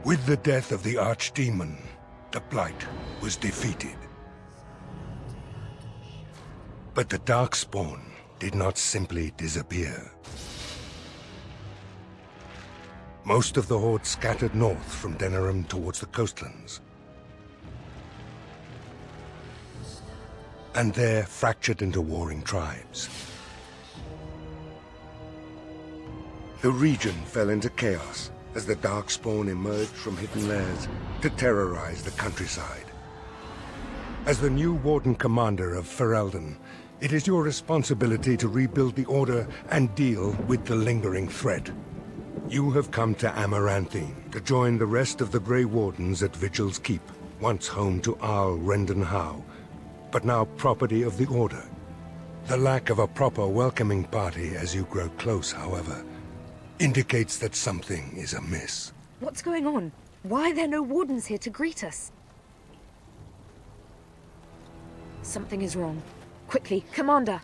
With the death of the Archdemon, the Blight was defeated. But the Darkspawn did not simply disappear. Most of the Horde scattered north from Denerim towards the coastlands. And there fractured into warring tribes. The region fell into chaos as the Darkspawn emerged from hidden lairs to terrorize the countryside. As the new Warden Commander of Ferelden, it is your responsibility to rebuild the Order and deal with the lingering threat. You have come to Amaranthine to join the rest of the Grey Wardens at Vigil's Keep, once home to Arl Rendenhau, but now property of the Order. The lack of a proper welcoming party as you grow close, however, indicates that something is amiss. What's going on? Why are there no wardens here to greet us? Something is wrong. Quickly, Commander!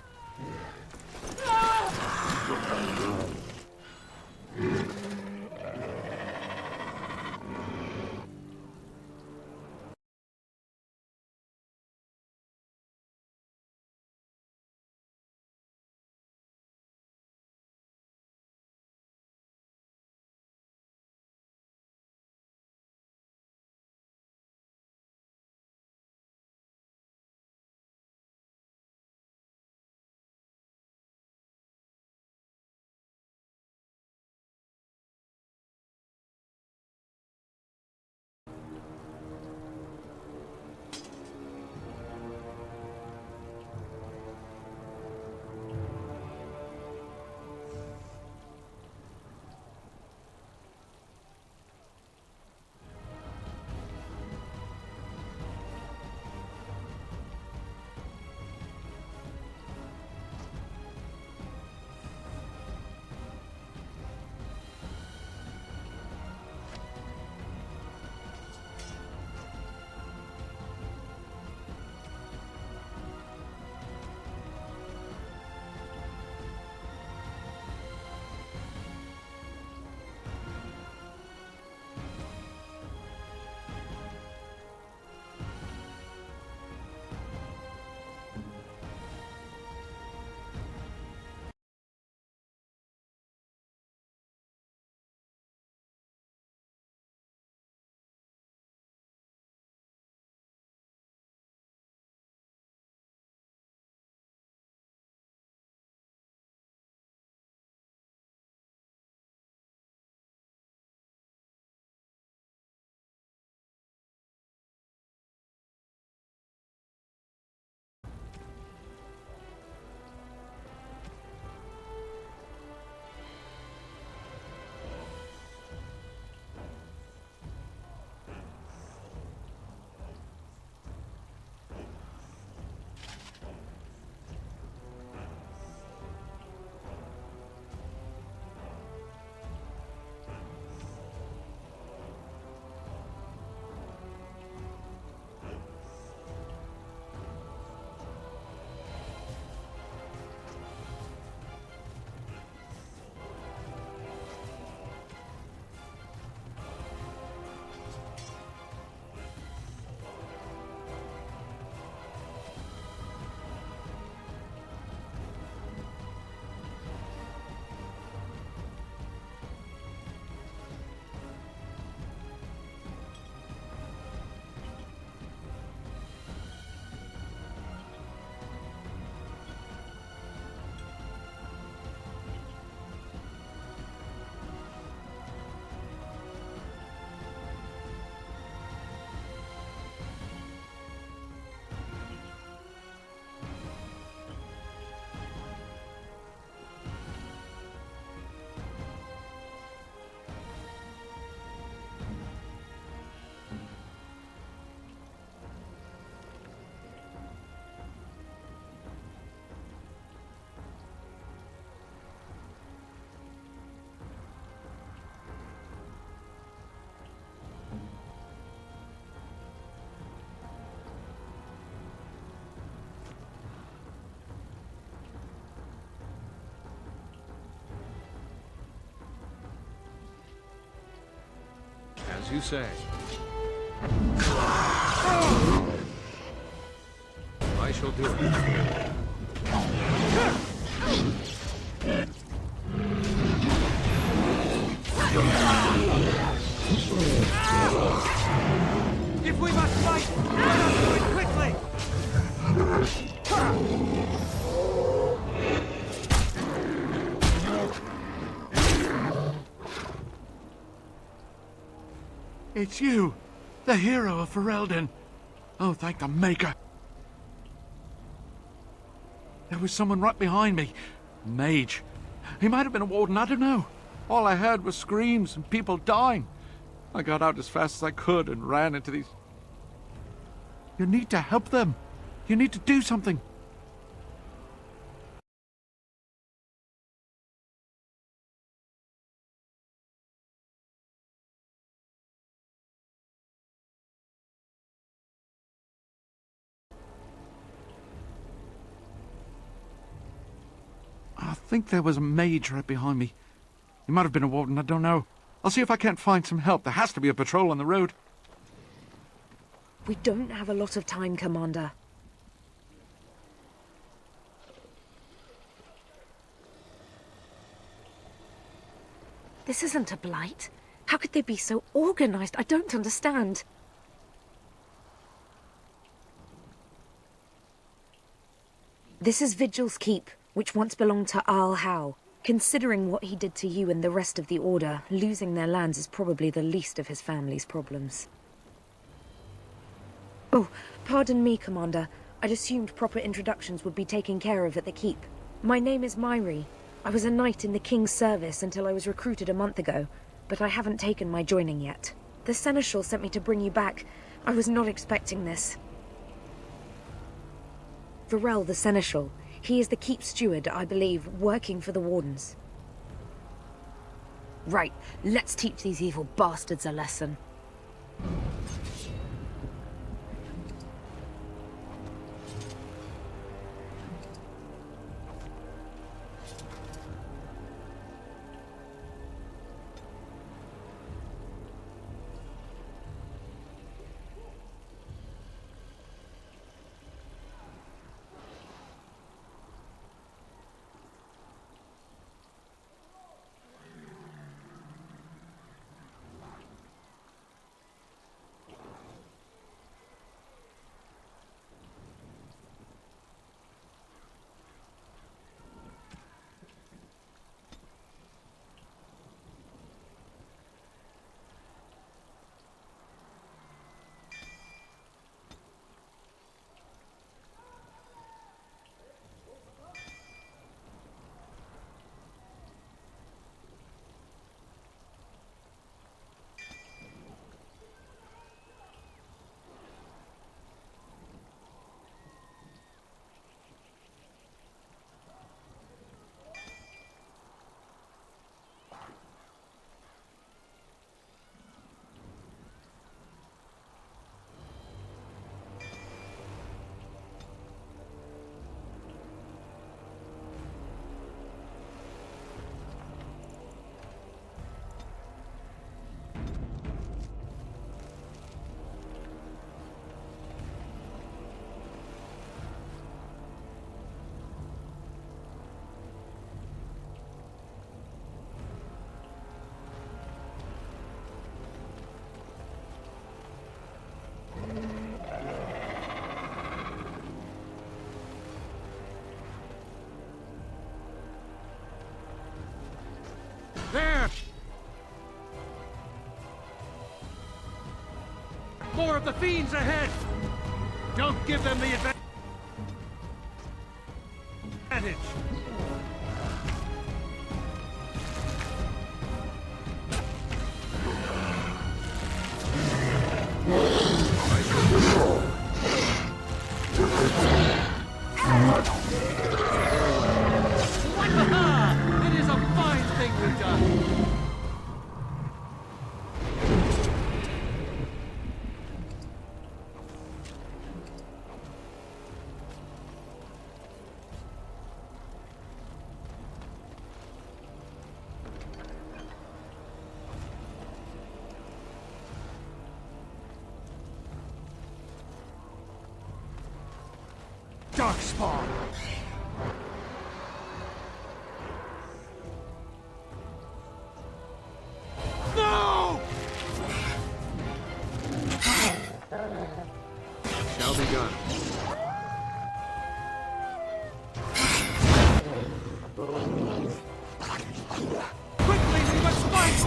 you say. I shall do it. If we must fight, let us do it quickly! It's you, the hero of Ferelden. Oh, thank the Maker. There was someone right behind me. Mage. He might have been a warden, I don't know. All I heard was screams and people dying. I got out as fast as I could and ran into these... You need to help them. You need to do something. I think there was a mage right behind me. He might have been a warden, I don't know. I'll see if I can't find some help. There has to be a patrol on the road. We don't have a lot of time, Commander. This isn't a blight. How could they be so organized? I don't understand. This is Vigil's keep, which once belonged to Arl Howe. Considering what he did to you and the rest of the Order, losing their lands is probably the least of his family's problems. Oh, pardon me, Commander. I'd assumed proper introductions would be taken care of at the keep. My name is Myri. I was a knight in the King's service until I was recruited a month ago, but I haven't taken my joining yet. The Seneschal sent me to bring you back. I was not expecting this. Varel the Seneschal. He is the keep steward, I believe, working for the Wardens. Right, let's teach these evil bastards a lesson. There! More of the fiends ahead! Don't give them the advantage! It is a fine thing we've done! darkspawn! No! Shall be done. Quickly, we must fight!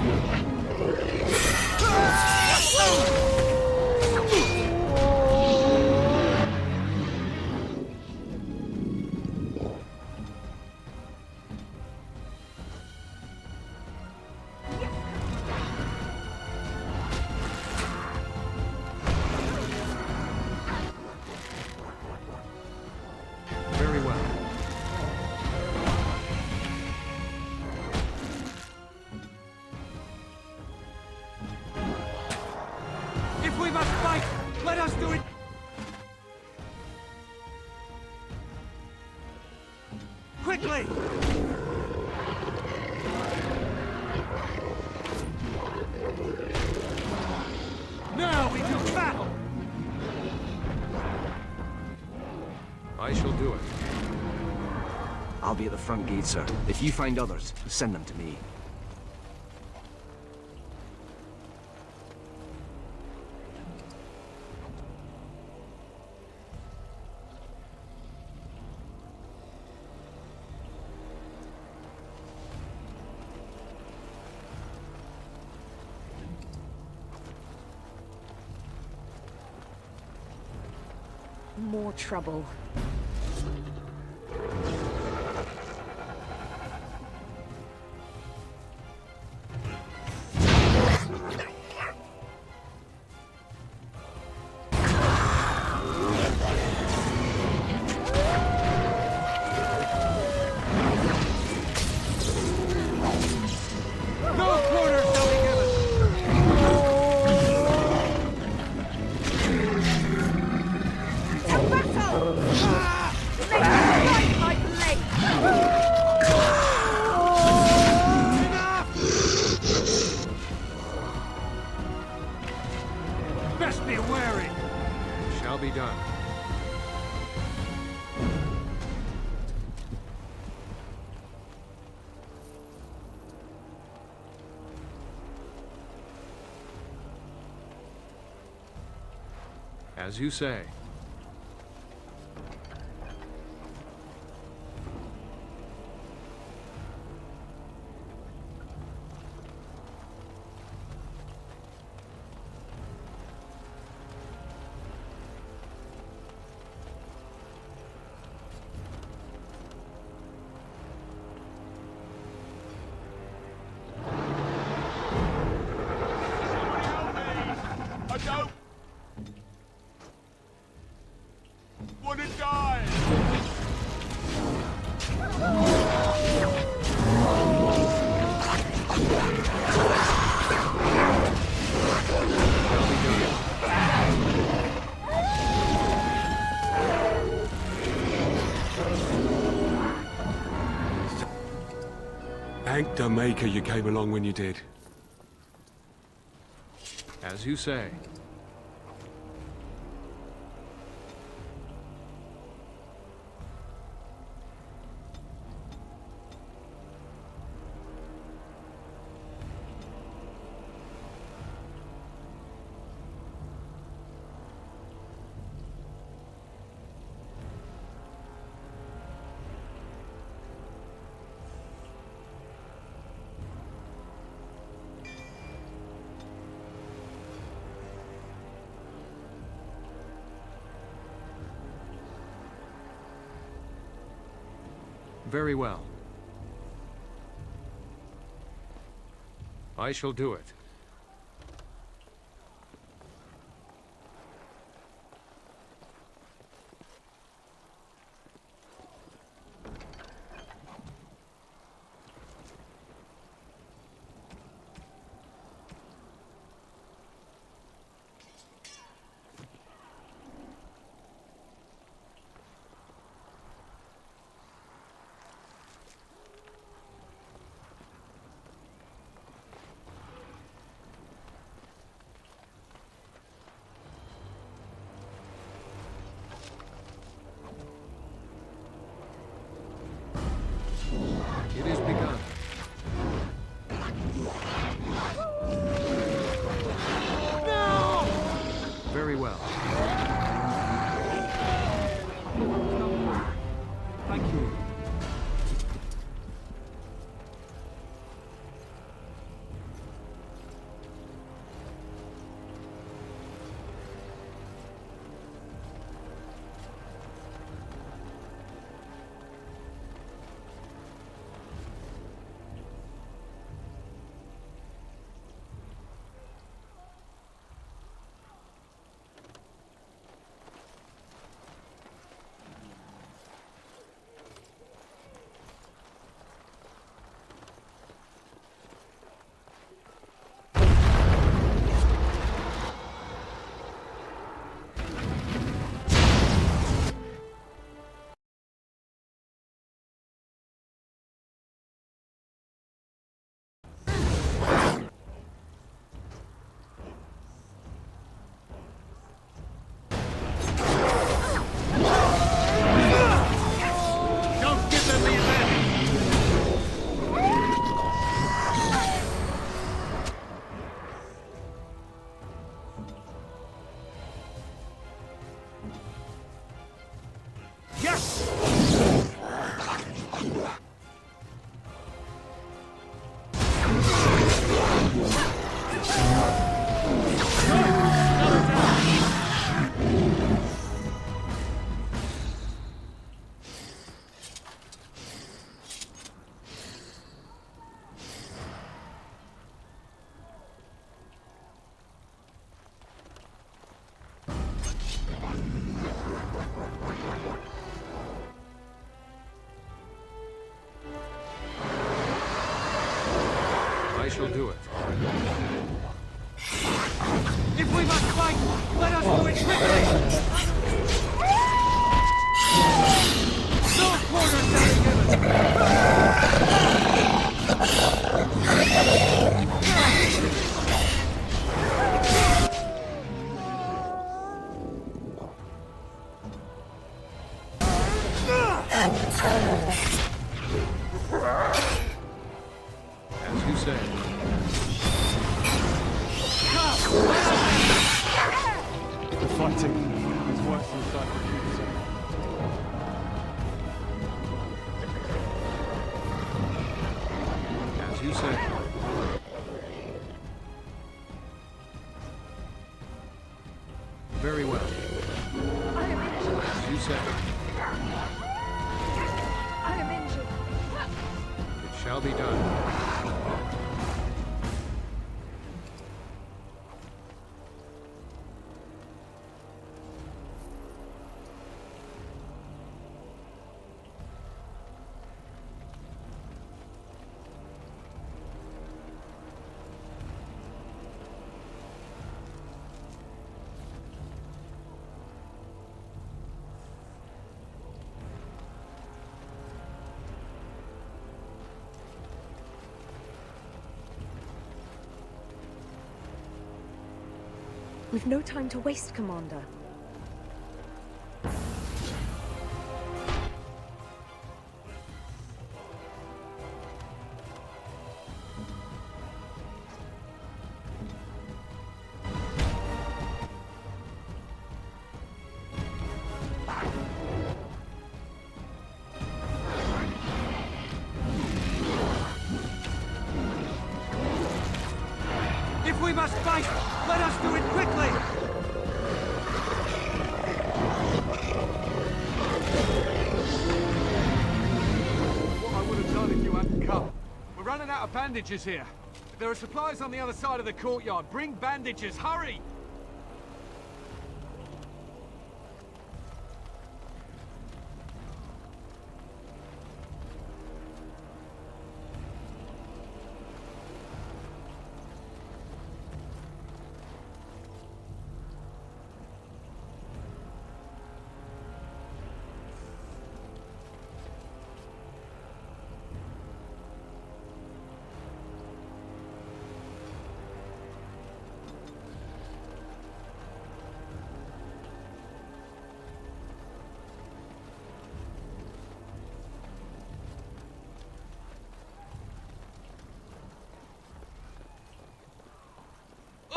Very well. If we must fight, let us do it! Quickly! Now we do battle! I shall do it. I'll be at the front gate, sir. If you find others, send them to me. More trouble. No quarter shall be given! Best be wary! Shall be done. As you say. I don't want to die. Thank the Maker you came along when you did. As you say. Very well. I shall do it. shall do it. If we must fight, let us do it quickly! No quarter shall be given! As you say. The fighting is worse than Cyprus. As you say. Very well. I am injured. As you say. I am injured. It shall be done. We've no time to waste, Commander. If we must fight, let us do it quickly! What I would have done if you hadn't come. We're running out of bandages here. There are supplies on the other side of the courtyard. Bring bandages, hurry!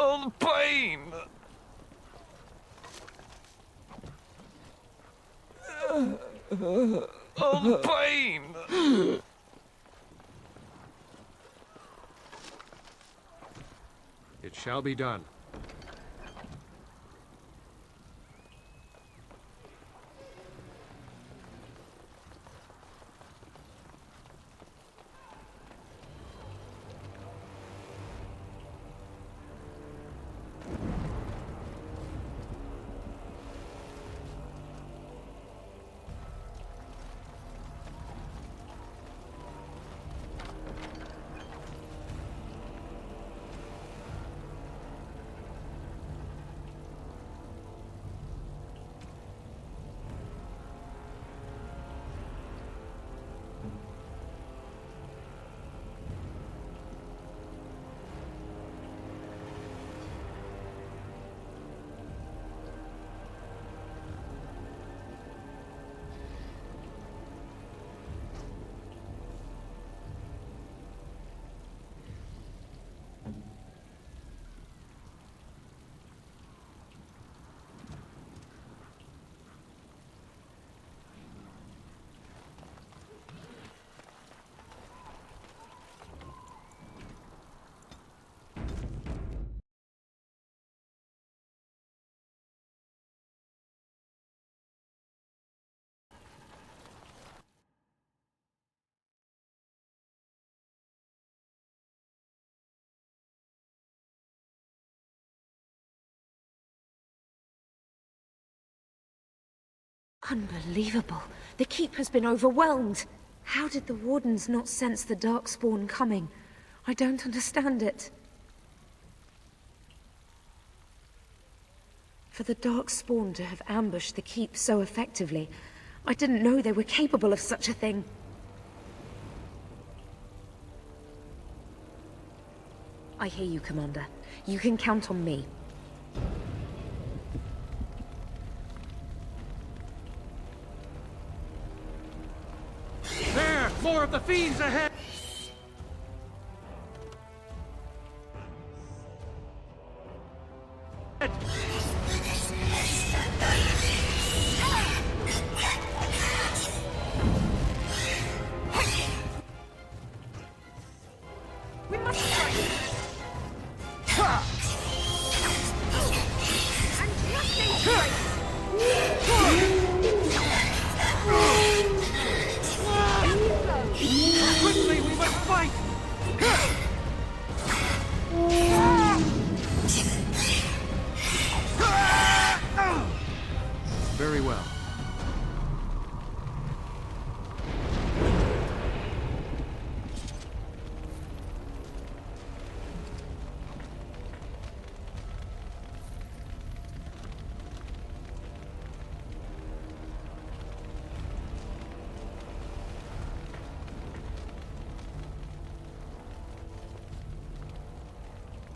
Oh, the pain! Oh, the pain! It shall be done. Unbelievable. The keep has been overwhelmed. How did the Wardens not sense the Darkspawn coming? I don't understand it. For the Darkspawn to have ambushed the keep so effectively, I didn't know they were capable of such a thing. I hear you, Commander. You can count on me. There! More of the fiends ahead! We must fight! And nothing Quickly, we must fight! Very well.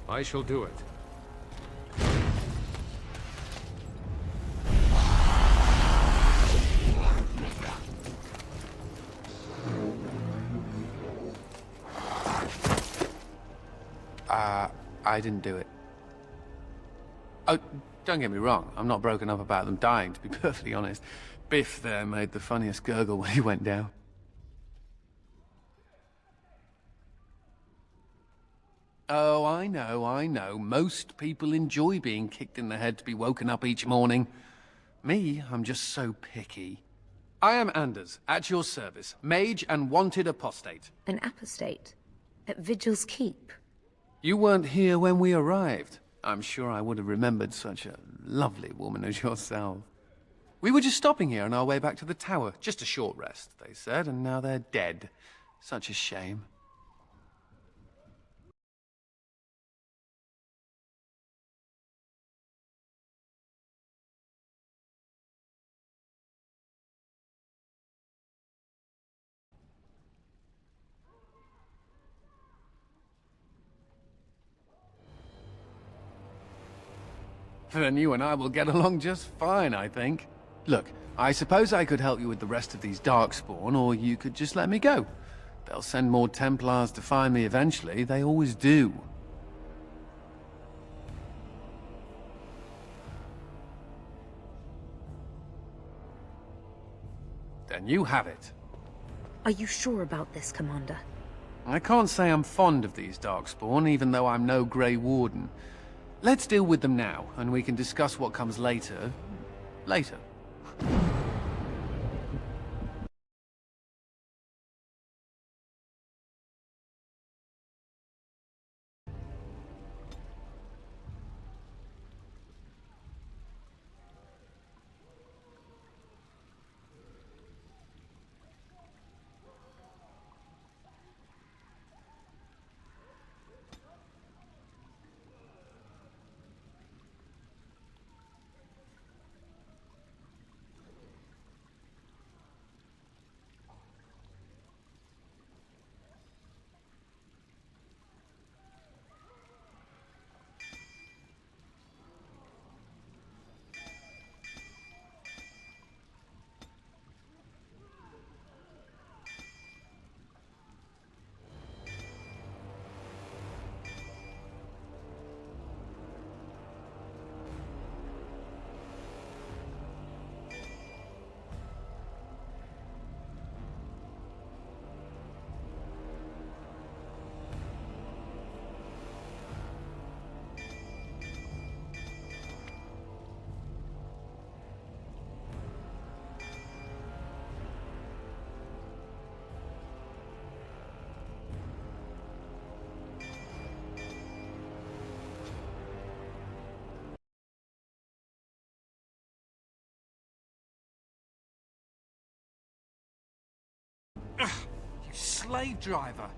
I shall do it. I didn't do it. Oh, don't get me wrong, I'm not broken up about them dying, to be perfectly honest. Biff there made the funniest gurgle when he went down. Oh, I know. Most people enjoy being kicked in the head to be woken up each morning. Me, I'm just so picky. I am Anders, at your service, mage and wanted apostate. An apostate? At Vigil's Keep? You weren't here when we arrived. I'm sure I would have remembered such a lovely woman as yourself. We were just stopping here on our way back to the tower. Just a short rest, they said, and now they're dead. Such a shame. Then you and I will get along just fine, I think. Look, I suppose I could help you with the rest of these Darkspawn, or you could just let me go. They'll send more Templars to find me eventually, they always do. Then you have it. Are you sure about this, Commander? I can't say I'm fond of these Darkspawn, even though I'm no Grey Warden. Let's deal with them now, and we can discuss what comes later. Later. You slave driver!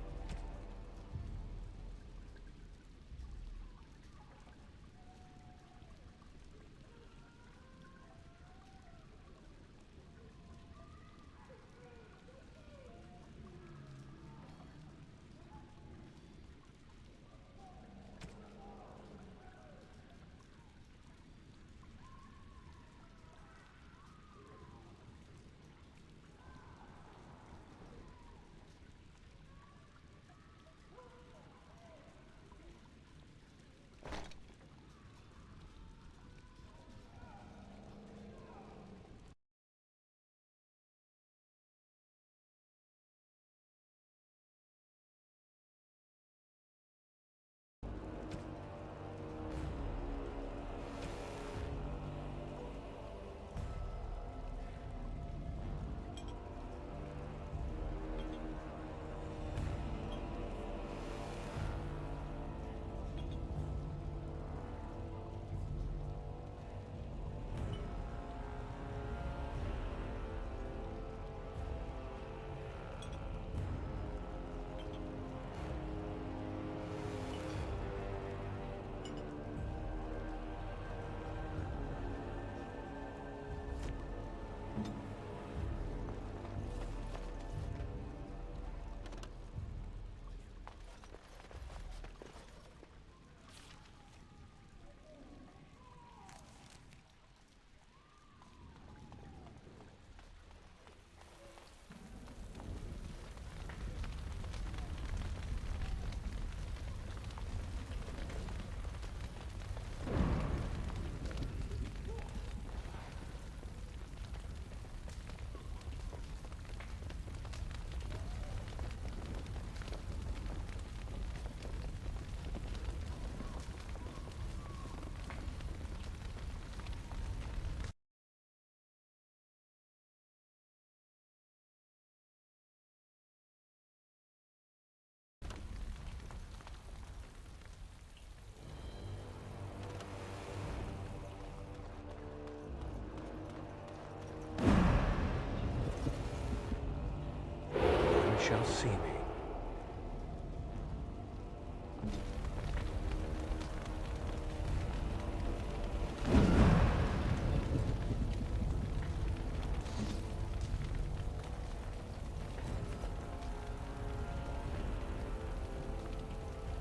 shall see me.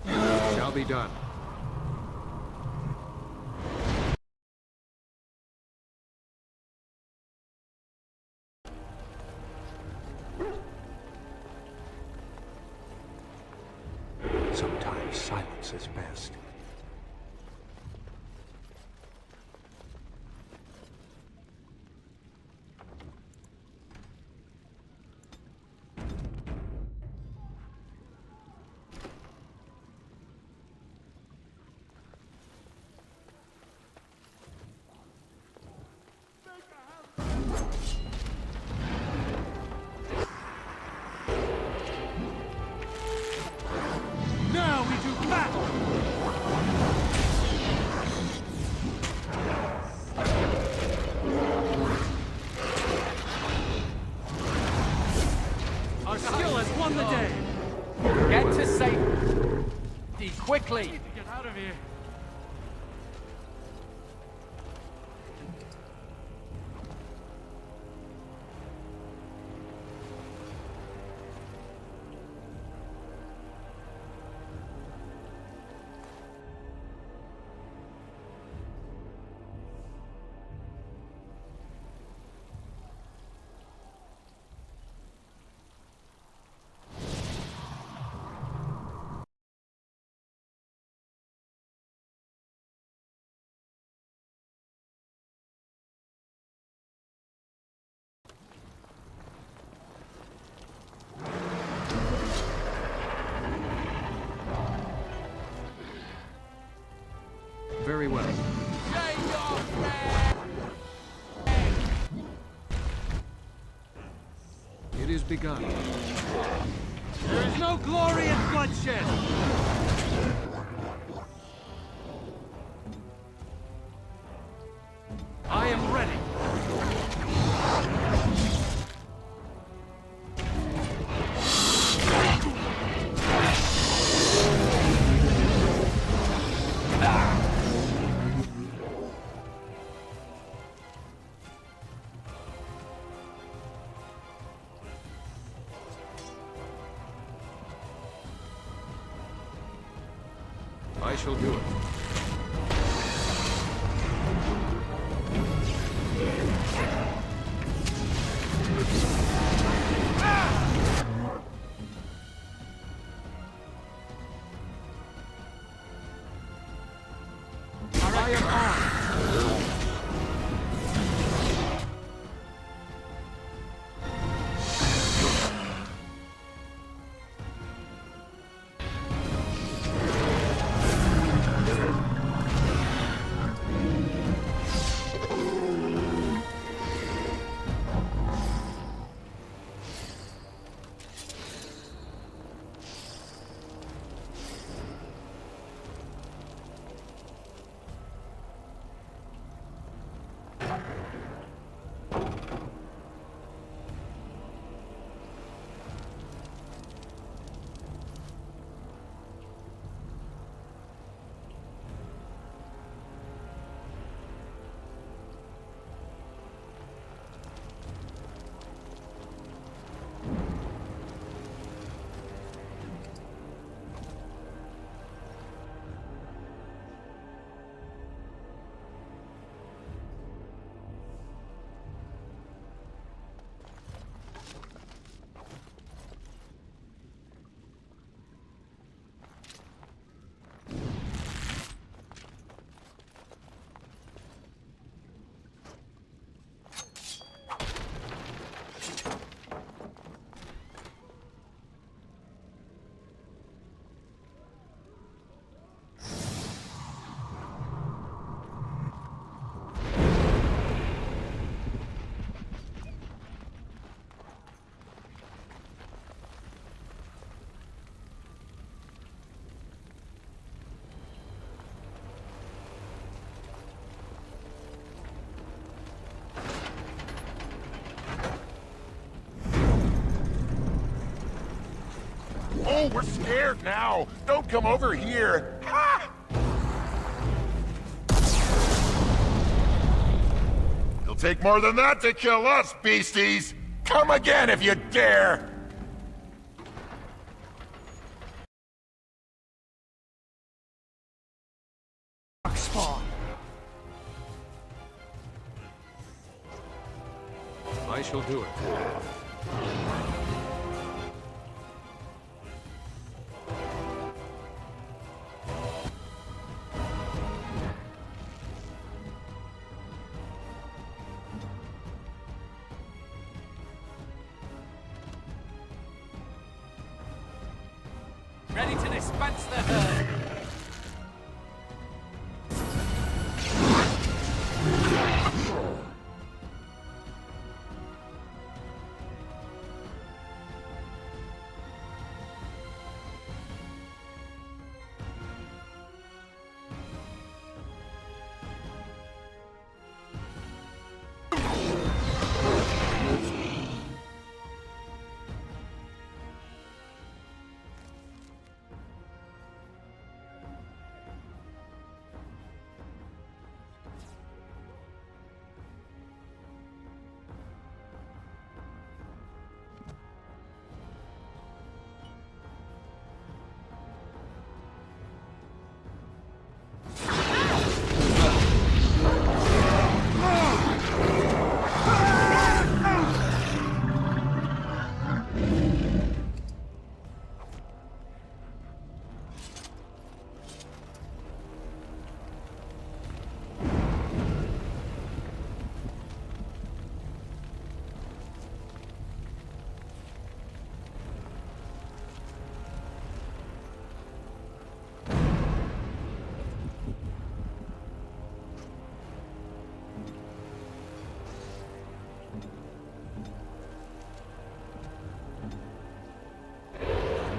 It shall be done. Sometimes silence is best. Now we do battle! Our skill has won the day! Get to safety quickly! Get out of here! Very well. It is begun. There is no glory in bloodshed! I am ready! I shall do it. I am armed. No, we're scared now. Don't come over here. Ha! It'll take more than that to kill us, beasties. Come again if you dare. I shall do it. Ready to dispense the herd.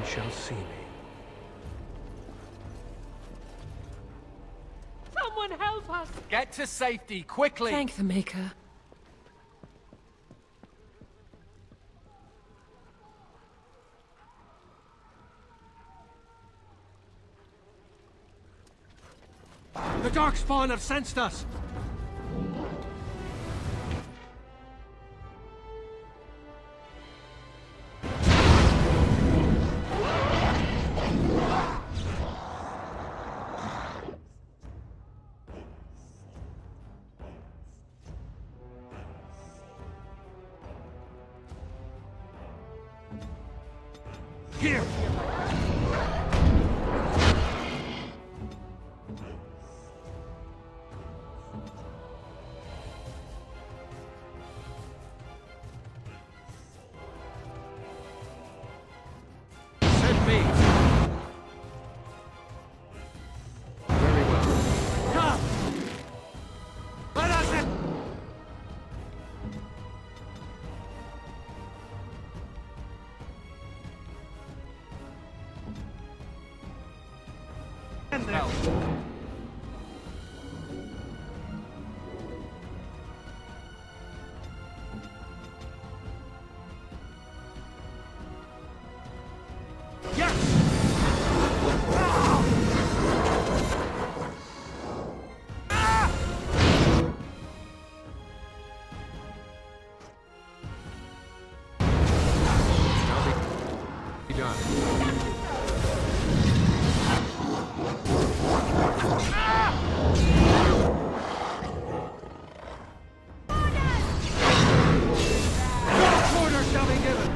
Shall see me. Someone help us! Get to safety, quickly! Thank the Maker. The Darkspawn have sensed us! Here! Send me! Very well. Come! Let us in! Help. Be done. Order shall be given!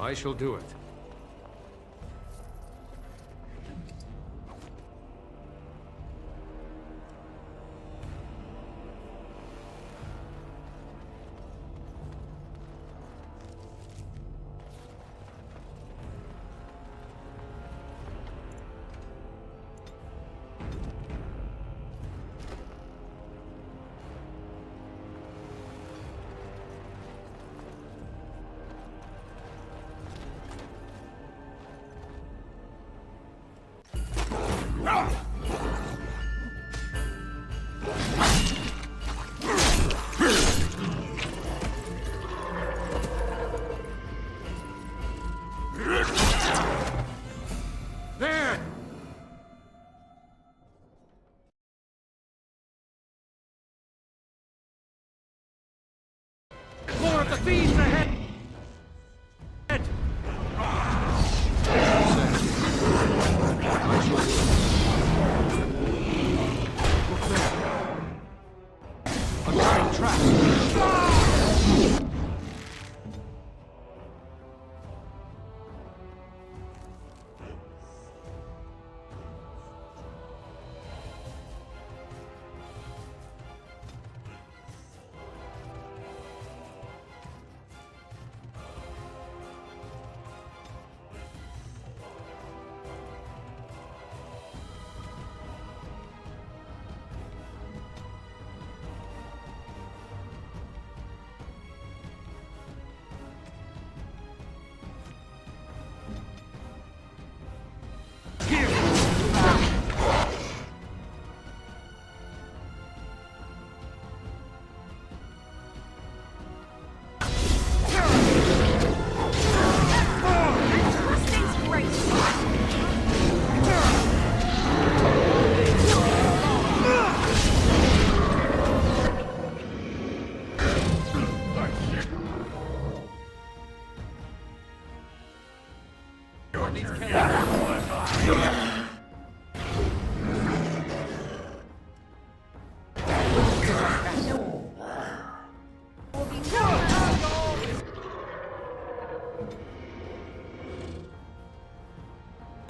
I shall do it. fiends ahead! Unstable trap.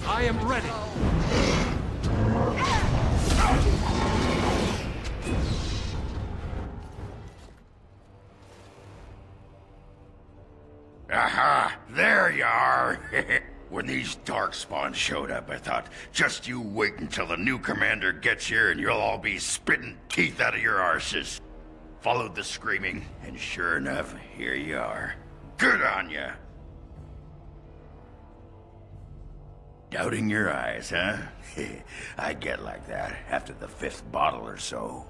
I am ready. Aha! There you are! When these darkspawn showed up, I thought, just you wait until the new commander gets here and you'll all be spitting teeth out of your arses. Followed the screaming, and sure enough, here you are. Good on ya! Doubting your eyes, huh? I get like that after the 5th bottle or so.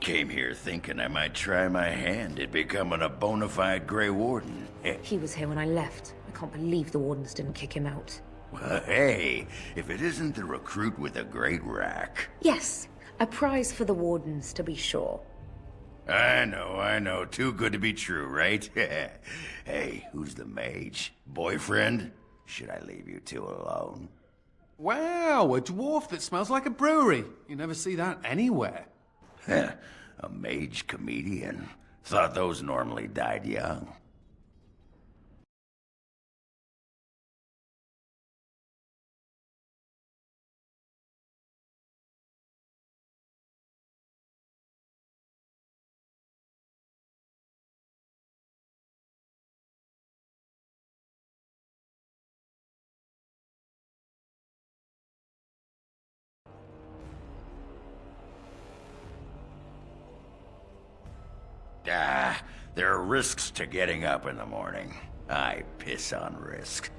Came here thinking I might try my hand at becoming a bona fide Grey Warden. He was here when I left. I can't believe the Wardens didn't kick him out. Well, hey, if it isn't the recruit with a great rack. Yes, a prize for the Wardens, to be sure. I know. Too good to be true, right? Hey, who's the mage? Boyfriend? Should I leave you two alone? Wow, a dwarf that smells like a brewery. You never see that anywhere. A mage comedian. Thought those normally died young. There are risks to getting up in the morning. I piss on risk.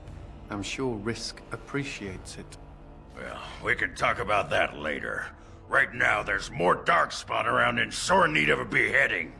I'm sure Risk appreciates it. Well, we can talk about that later. Right now, there's more darkspawn around in sore need of a beheading.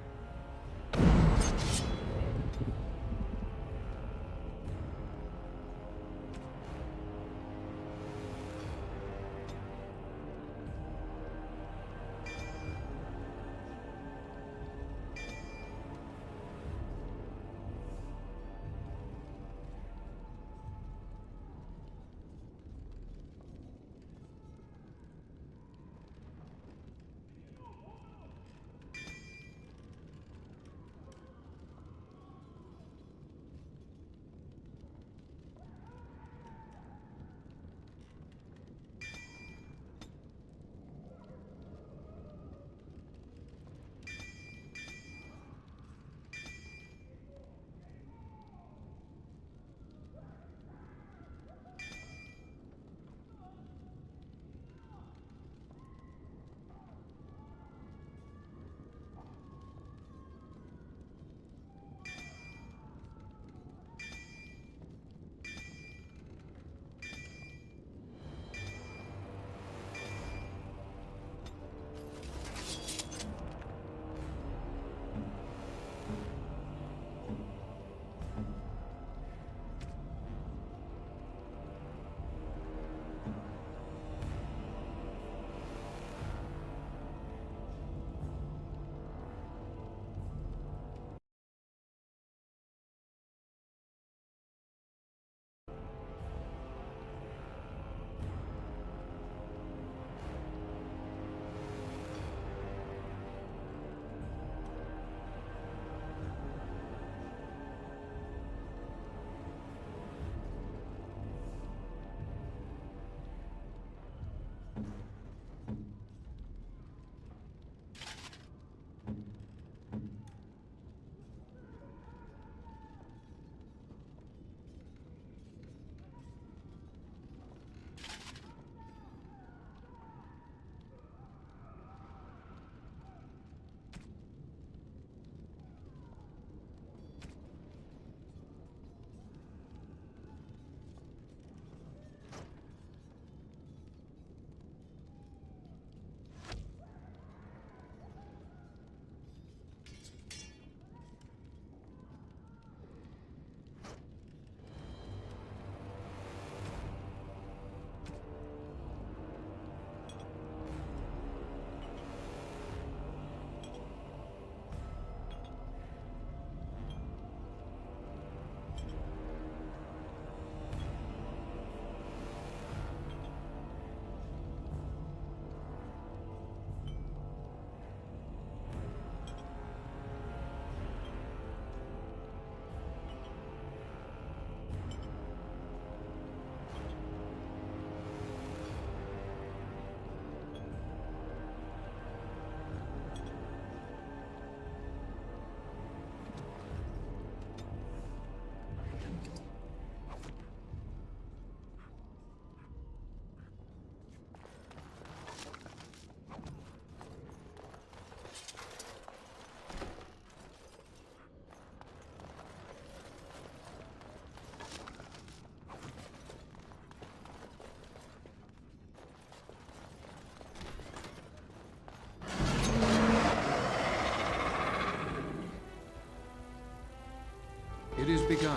It is begun.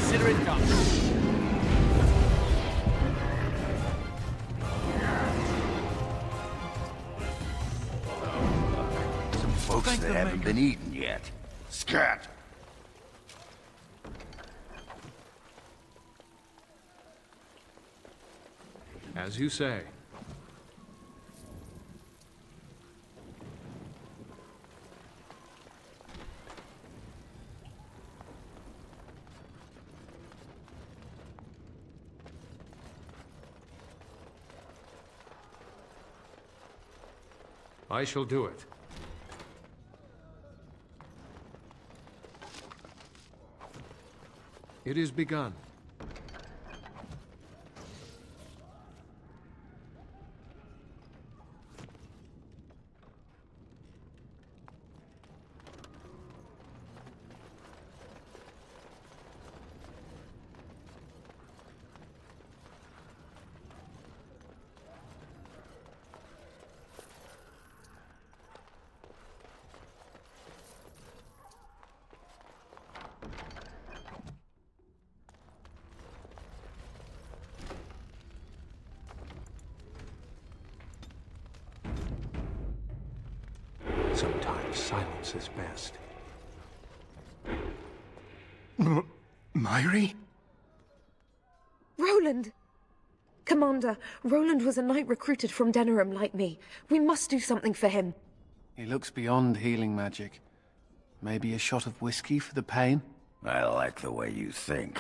Consider it done. Some folks that haven't been eaten yet. Scat! As you say. I shall do it. It is begun. Sometimes silence is best. Myri? Roland! Commander, Roland was a knight recruited from Denerim like me. We must do something for him. He looks beyond healing magic. Maybe a shot of whiskey for the pain? I like the way you think.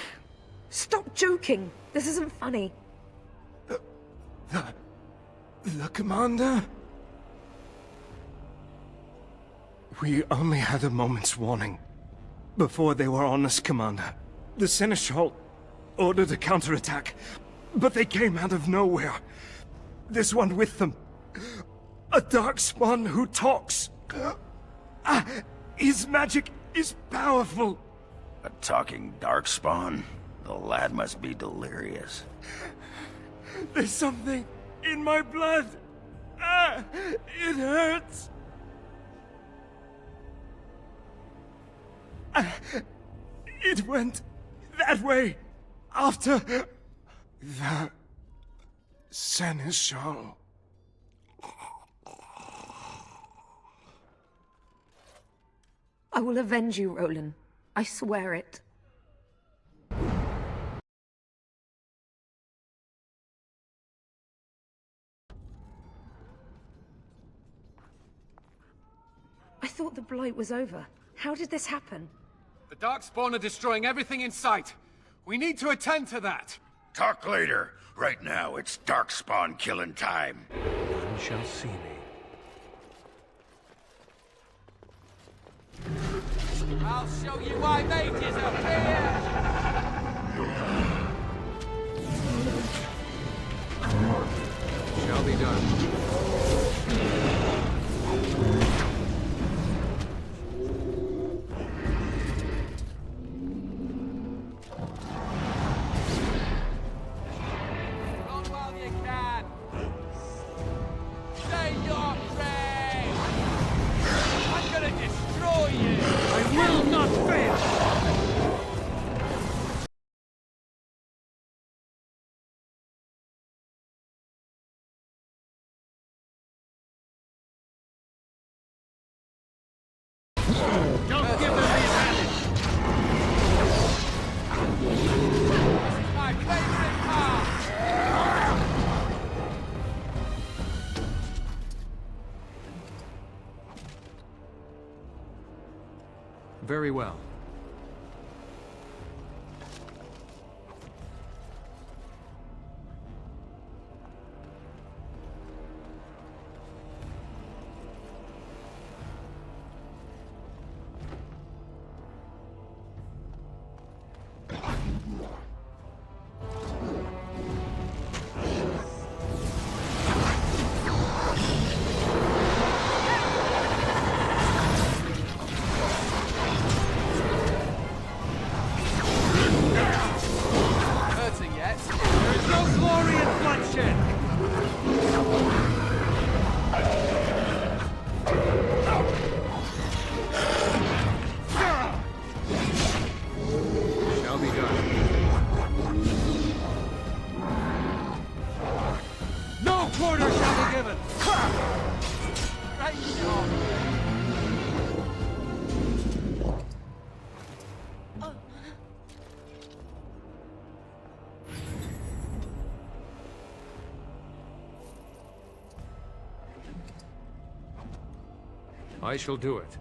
Stop joking! This isn't funny. The commander? We only had a moment's warning. Before they were on us, Commander. The Seneschal ordered a counterattack, but they came out of nowhere. There's one with them. A darkspawn who talks. His magic is powerful. A talking darkspawn? The lad must be delirious. There's something in my blood. It hurts. It went that way after the Seneschal. I will avenge you, Roland. I swear it. I thought the Blight was over. How did this happen? The Darkspawn are destroying everything in sight. We need to attend to that. Talk later. Right now, it's darkspawn killing time. None shall see me. I'll show you why mages appear! Shall be done. Run while you can! Say your prayers! I'm gonna destroy you! I will not fail! Don't give them the advantage! This is my favorite part! Very well. I shall do it.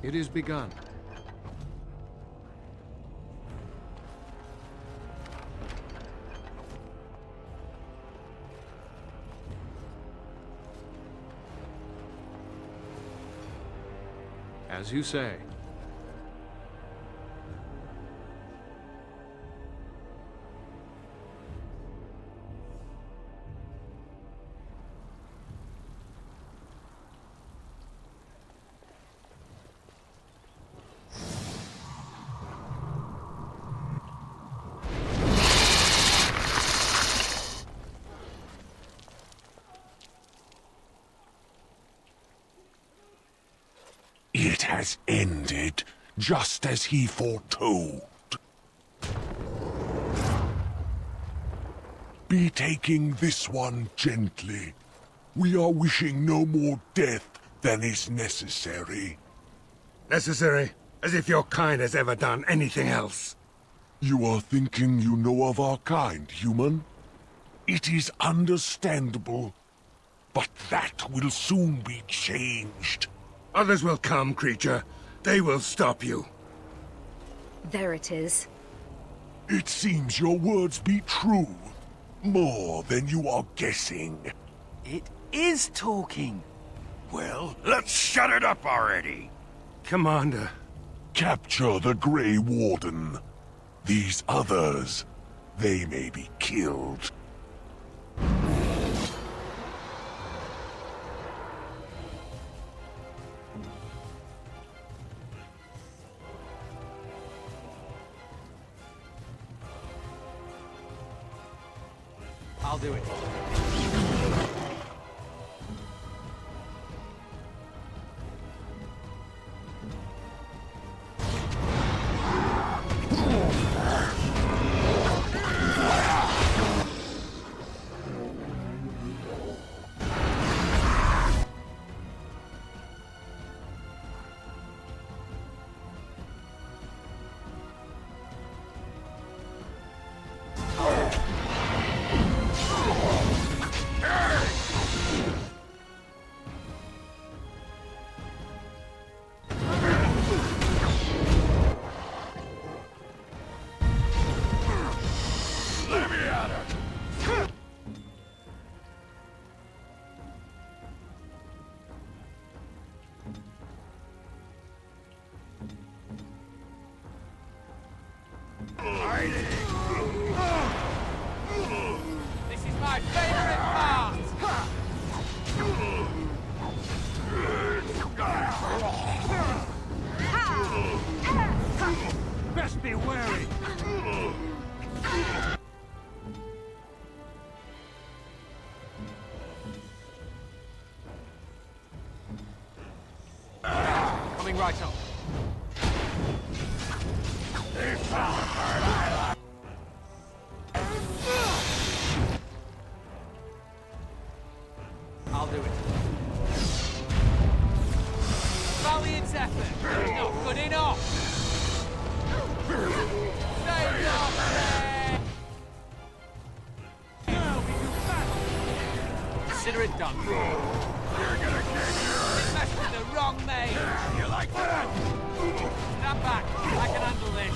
It is begun. As you say. It has ended, just as he foretold. Be taking this one gently. We are wishing no more death than is necessary. Necessary? As if your kind has ever done anything else. You are thinking you know of our kind, human? It is understandable, but that will soon be changed. Others will come, creature. They will stop you. There it is. It seems your words be true. More than you are guessing. It is talking. Well, let's shut it up already. Commander. Capture the Grey Warden. These others, they may be killed. I'll do it. This is my favorite part! Best be wary! Coming right up. I'll do it. Valiant effort! Not good enough! Stay off there! Now we do battle! Consider it done. You're gonna get you messed with the wrong mage! You like that? Stand back. I can handle this.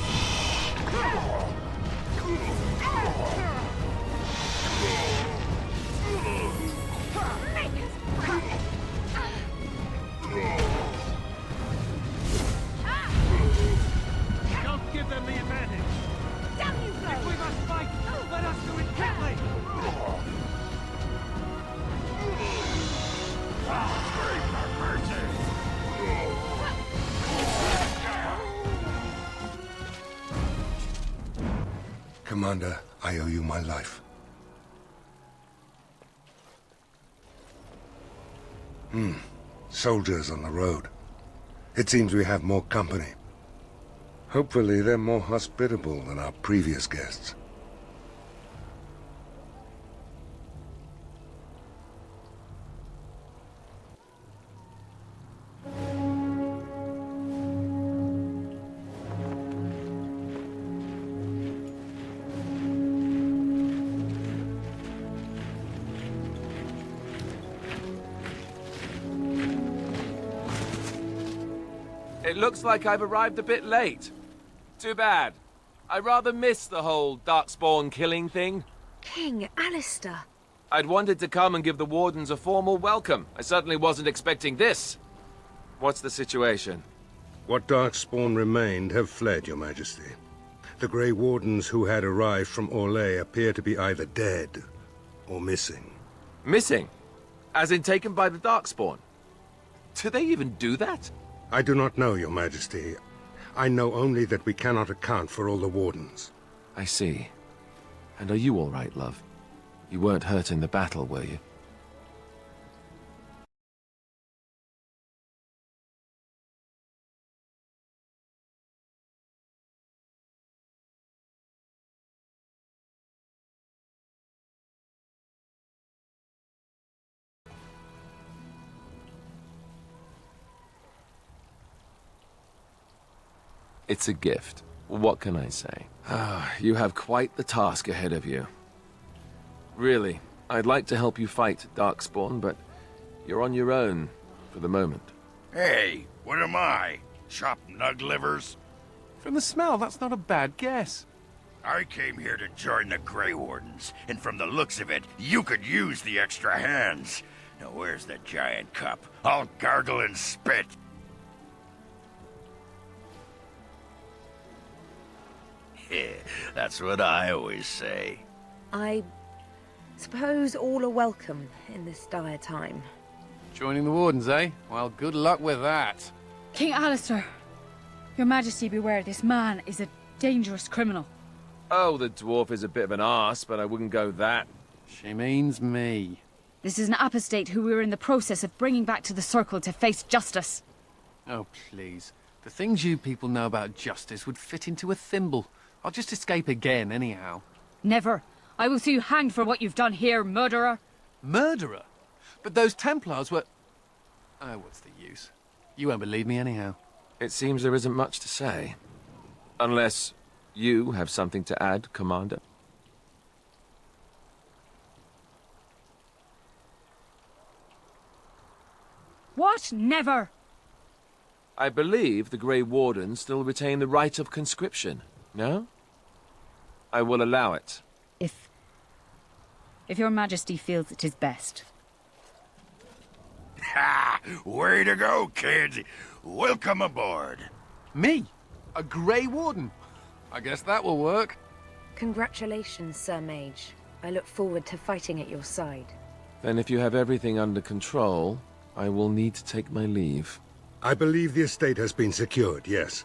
Don't give them the advantage. Damn you, If we must fight, let us do it quickly. Commander, I owe you my life. Soldiers on the road. It seems we have more company. Hopefully they're more hospitable than our previous guests. It looks like I've arrived a bit late. Too bad. I rather miss the whole Darkspawn killing thing. King Alistair. I'd wanted to come and give the Wardens a formal welcome. I certainly wasn't expecting this. What's the situation? What Darkspawn remained have fled, Your Majesty. The Grey Wardens who had arrived from Orlais appear to be either dead or missing. Missing? As in taken by the Darkspawn? Do they even do that? I do not know, Your Majesty. I know only that we cannot account for all the Wardens. I see. And are you all right, love? You weren't hurt in the battle, were you? It's a gift. What can I say? You have quite the task ahead of you. Really, I'd like to help you fight Darkspawn, but you're on your own for the moment. Hey, what am I? Chopped nug livers? From the smell, that's not a bad guess. I came here to join the Grey Wardens, and from the looks of it, you could use the extra hands. Now where's the giant cup? I'll gargle and spit. That's what I always say. I suppose all are welcome in this dire time. Joining the Wardens, eh? Well, good luck with that. King Alistair, Your Majesty beware, this man is a dangerous criminal. Oh, the dwarf is a bit of an arse, but I wouldn't go that. She means me. This is an apostate who we are in the process of bringing back to the Circle to face justice. Oh, please. The things you people know about justice would fit into a thimble. I'll just escape again, anyhow. Never. I will see you hanged for what you've done here, murderer. Murderer? But those Templars were... Oh, what's the use? You won't believe me anyhow. It seems there isn't much to say. Unless you have something to add, Commander. What? Never! I believe the Grey Wardens still retain the right of conscription, no? I will allow it. If Your Majesty feels it is best. Ha! Way to go, kids! Welcome aboard. Me? A Grey Warden? I guess that will work. Congratulations, Sir Mage. I look forward to fighting at your side. Then if you have everything under control, I will need to take my leave. I believe the estate has been secured, yes.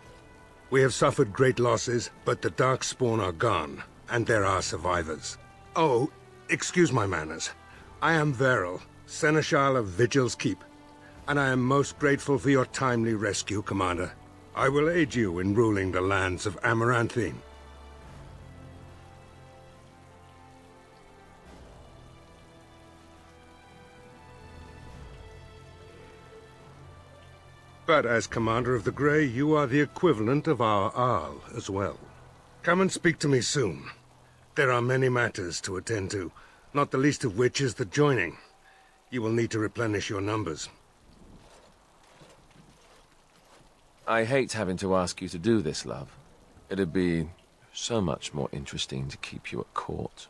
We have suffered great losses, but the Darkspawn are gone, and there are survivors. Oh, excuse my manners. I am Veril, Seneschal of Vigil's Keep, and I am most grateful for your timely rescue, Commander. I will aid you in ruling the lands of Amaranthine. But as Commander of the Grey, you are the equivalent of our Arl as well. Come and speak to me soon. There are many matters to attend to, not the least of which is the joining. You will need to replenish your numbers. I hate having to ask you to do this, love. It'd be so much more interesting to keep you at court.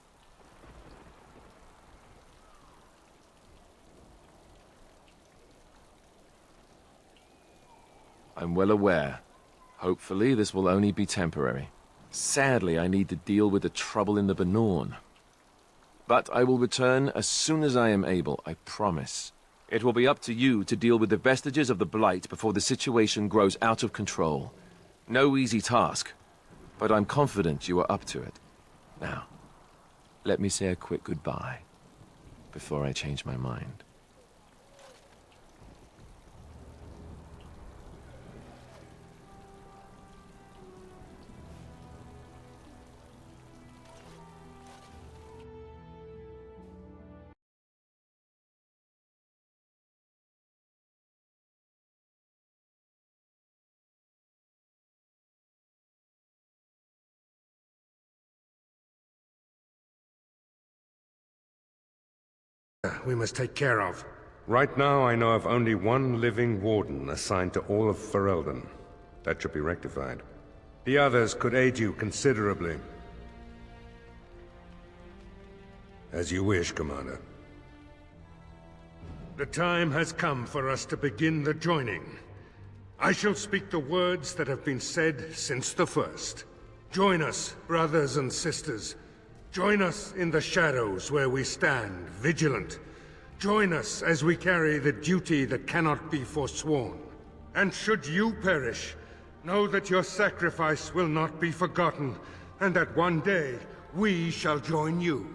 I'm well aware. Hopefully this will only be temporary. Sadly, I need to deal with the trouble in the Benorn. But I will return as soon as I am able, I promise. It will be up to you to deal with the vestiges of the Blight before the situation grows out of control. No easy task, but I'm confident you are up to it. Now, let me say a quick goodbye before I change my mind. We must take care of. Right now, I know of only one living warden assigned to all of Ferelden. That should be rectified. The others could aid you considerably. As you wish, Commander. The time has come for us to begin the joining. I shall speak the words that have been said since the first. Join us, brothers and sisters. Join us in the shadows where we stand, vigilant. Join us as we carry the duty that cannot be forsworn. And should you perish, know that your sacrifice will not be forgotten, and that one day we shall join you.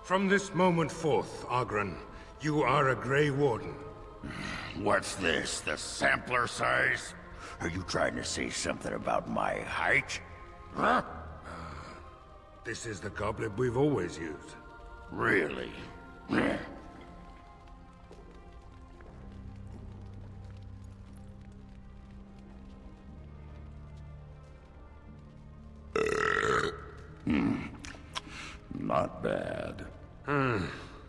From this moment forth, Oghren, you are a Grey Warden. What's this, the sampler size? Are you trying to say something about my height? Huh? This is the goblet we've always used. Really? Not bad.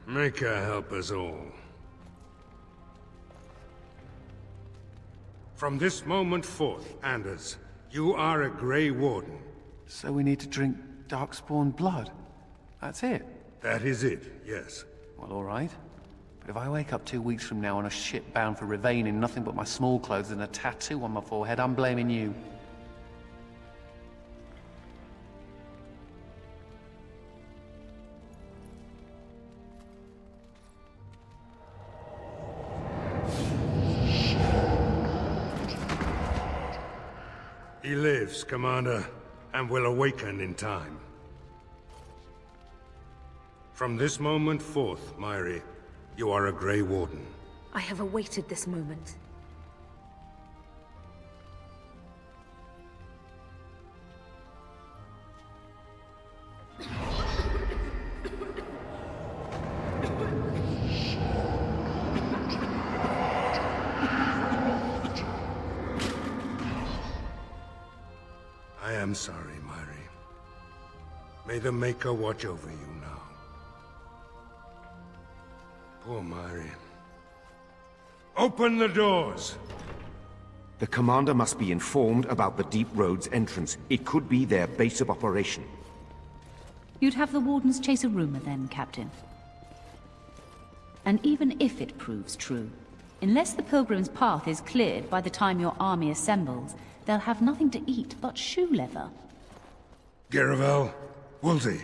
Maker help us all. From this moment forth, Anders, you are a Grey Warden. So we need to drink Darkspawn blood? That's it? That is it, yes. Well, all right. But if I wake up 2 weeks from now on a ship bound for Rivain in nothing but my small clothes and a tattoo on my forehead, I'm blaming you. He lives, Commander, and will awaken in time. From this moment forth, Myri, you are a Grey Warden. I have awaited this moment. I am sorry, Myri. May the Maker watch over you now. Poor Myri. Open the doors! The Commander must be informed about the Deep Road's entrance. It could be their base of operation. You'd have the Wardens chase a rumor then, Captain. And even if it proves true, unless the Pilgrim's path is cleared by the time your army assembles, they'll have nothing to eat but shoe leather. Garavel, Woolsey.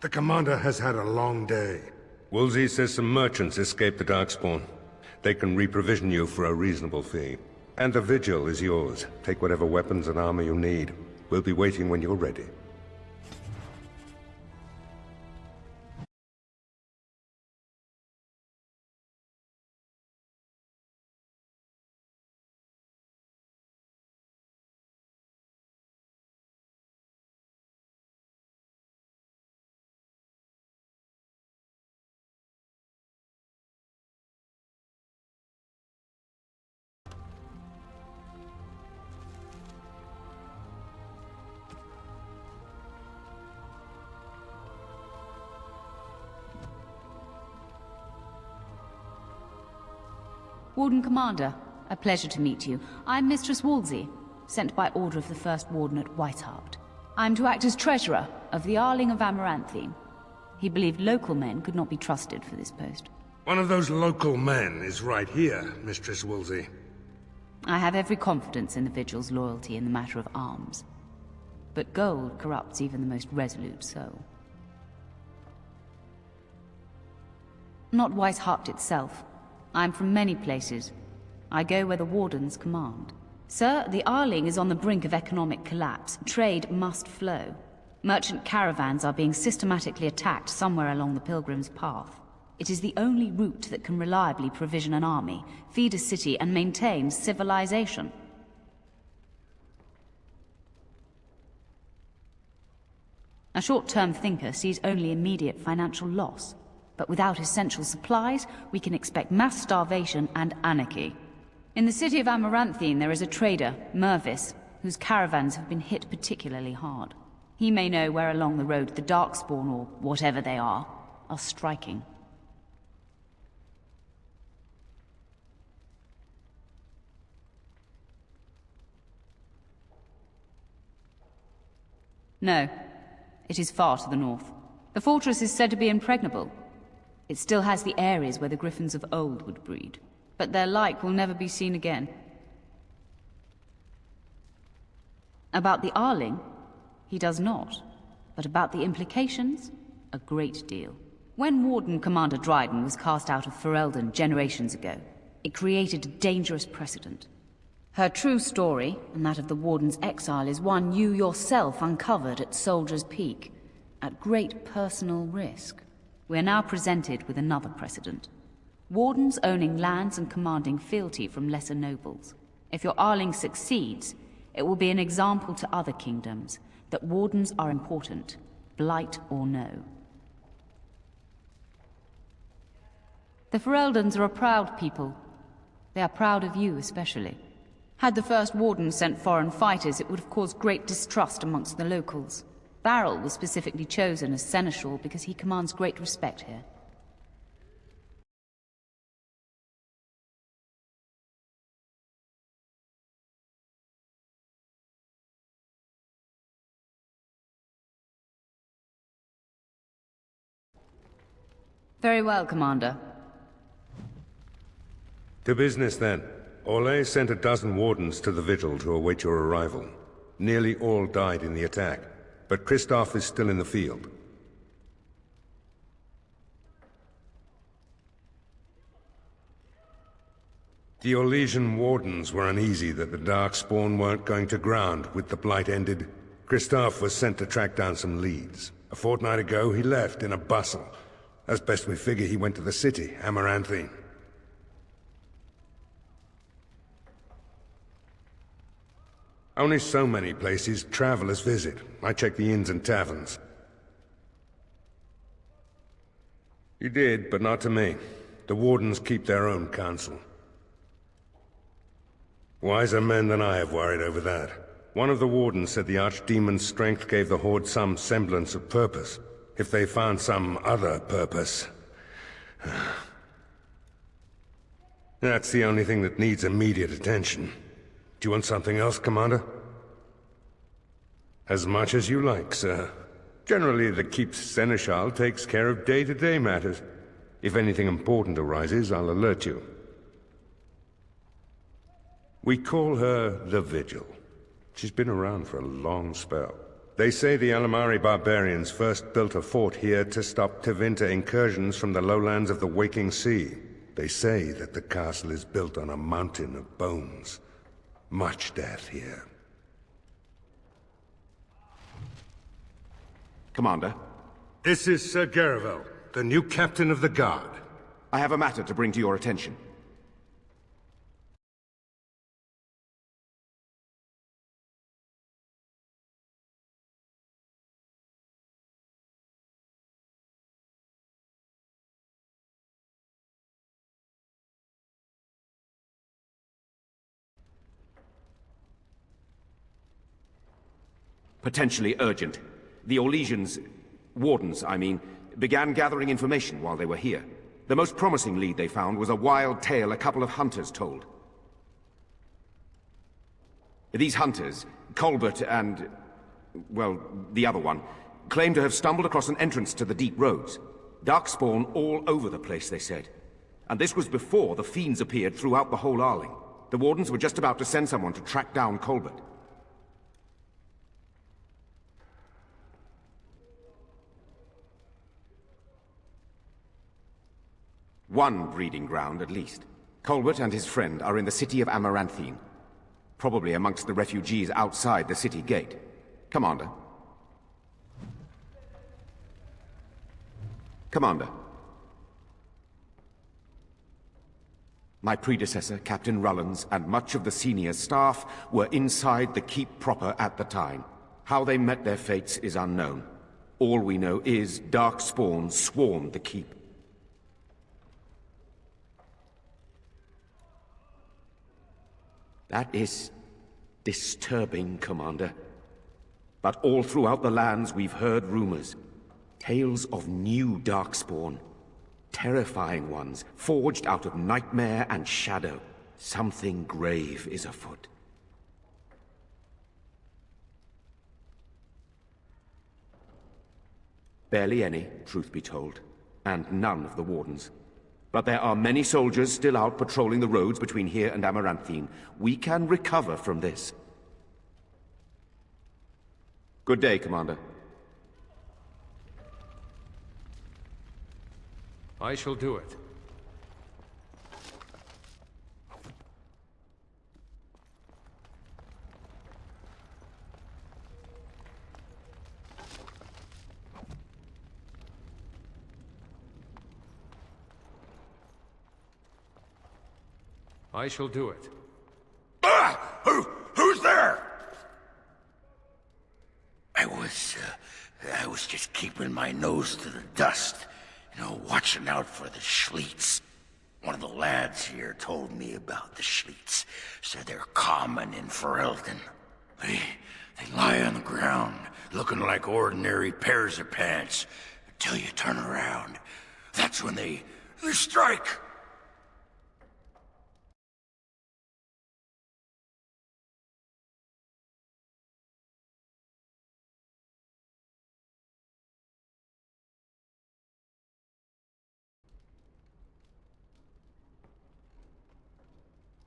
The Commander has had a long day. Woolsey says some merchants escaped the Darkspawn. They can reprovision you for a reasonable fee. And the Vigil is yours. Take whatever weapons and armor you need. We'll be waiting when you're ready. Warden Commander, a pleasure to meet you. I'm Mistress Wolsey, sent by order of the First Warden at Whiteheart. I'm to act as treasurer of the Arling of Amaranthine. He believed local men could not be trusted for this post. One of those local men is right here, Mistress Woolsey. I have every confidence in the Vigil's loyalty in the matter of arms. But gold corrupts even the most resolute soul. Not Whiteheart itself. I'm from many places. I go where the Wardens command. Sir, the Arling is on the brink of economic collapse. Trade must flow. Merchant caravans are being systematically attacked somewhere along the Pilgrim's path. It is the only route that can reliably provision an army, feed a city, and maintain civilization. A short-term thinker sees only immediate financial loss. But without essential supplies, we can expect mass starvation and anarchy. In the city of Amaranthine, there is a trader, Mervis, whose caravans have been hit particularly hard. He may know where along the road the Darkspawn, or whatever they are are striking. No, it is far to the north. The fortress is said to be impregnable. It still has the areas where the griffins of old would breed, but their like will never be seen again. About the Arling, he does not, but about the implications, a great deal. When Warden Commander Dryden was cast out of Ferelden generations ago, it created a dangerous precedent. Her true story, and that of the Warden's exile, is one you yourself uncovered at Soldier's Peak, at great personal risk. We are now presented with another precedent. Wardens owning lands and commanding fealty from lesser nobles. If your Arling succeeds, it will be an example to other kingdoms that Wardens are important, blight or no. The Fereldans are a proud people. They are proud of you especially. Had the first Warden sent foreign fighters, it would have caused great distrust amongst the locals. Barrel was specifically chosen as seneschal because he commands great respect here. Very well, Commander. To business, then. Orlais sent a dozen wardens to the vigil to await your arrival. Nearly all died in the attack, but Kristoff is still in the field. The Orlesian wardens were uneasy that the Darkspawn weren't going to ground with the Blight ended. Kristoff was sent to track down some leads. A fortnight ago, he left in a bustle. As best we figure, he went to the city, Amaranthine. Only so many places travelers visit. I check the inns and taverns. You did, but not to me. The wardens keep their own counsel. Wiser men than I have worried over that. One of the wardens said the Archdemon's strength gave the Horde some semblance of purpose. If they found some other purpose... That's the only thing that needs immediate attention. Do you want something else, Commander? As much as you like, sir. Generally, the Keep's Seneschal takes care of day-to-day matters. If anything important arises, I'll alert you. We call her the Vigil. She's been around for a long spell. They say the Alamari barbarians first built a fort here to stop Tevinter incursions from the lowlands of the Waking Sea. They say that the castle is built on a mountain of bones. Much death here. Commander? This is Sir Garavel, the new captain of the guard. I have a matter to bring to your attention. Potentially urgent. The Orlesians, wardens, I mean, began gathering information while they were here. The most promising lead they found was a wild tale a couple of hunters told. These hunters, Colbert and, well, the other one, claim to have stumbled across an entrance to the deep roads. Darkspawn all over the place, they said. And this was before the fiends appeared throughout the whole Arling. The wardens were just about to send someone to track down Colbert. One breeding ground, at least. Colbert and his friend are in the city of Amaranthine. Probably amongst the refugees outside the city gate. Commander. Commander. My predecessor, Captain Rullans, and much of the senior staff were inside the keep proper at the time. How they met their fates is unknown. All we know is Darkspawn swarmed the keep. That is disturbing, Commander. But all throughout the lands we've heard rumors. Tales of new darkspawn. Terrifying ones, forged out of nightmare and shadow. Something grave is afoot. Barely any, truth be told, and none of the Wardens. But there are many soldiers still out patrolling the roads between here and Amaranthine. We can recover from this. Good day, Commander. I shall do it. I shall do it. Ah! Who's there? I was just keeping my nose to the dust. You know, watching out for the Schliets. One of the lads here told me about the Schliets. Said they're common in Ferelden. They lie on the ground, looking like ordinary pairs of pants. Until you turn around. That's when they strike!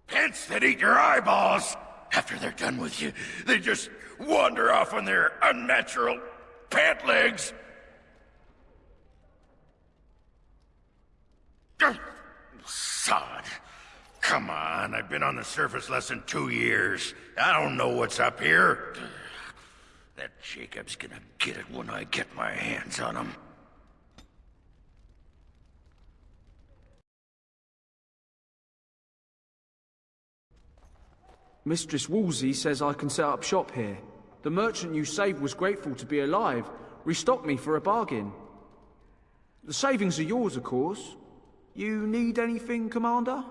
Pants that eat your eyeballs! After they're done with you, they just wander off on their unnatural pant legs! Sod. Come on, I've been on the surface less than 2 years. I don't know what's up here. That Jacob's gonna get it when I get my hands on him. Mistress Wolsey says I can set up shop here. The merchant you saved was grateful to be alive, restocked me for a bargain. The savings are yours, of course. You need anything, Commander?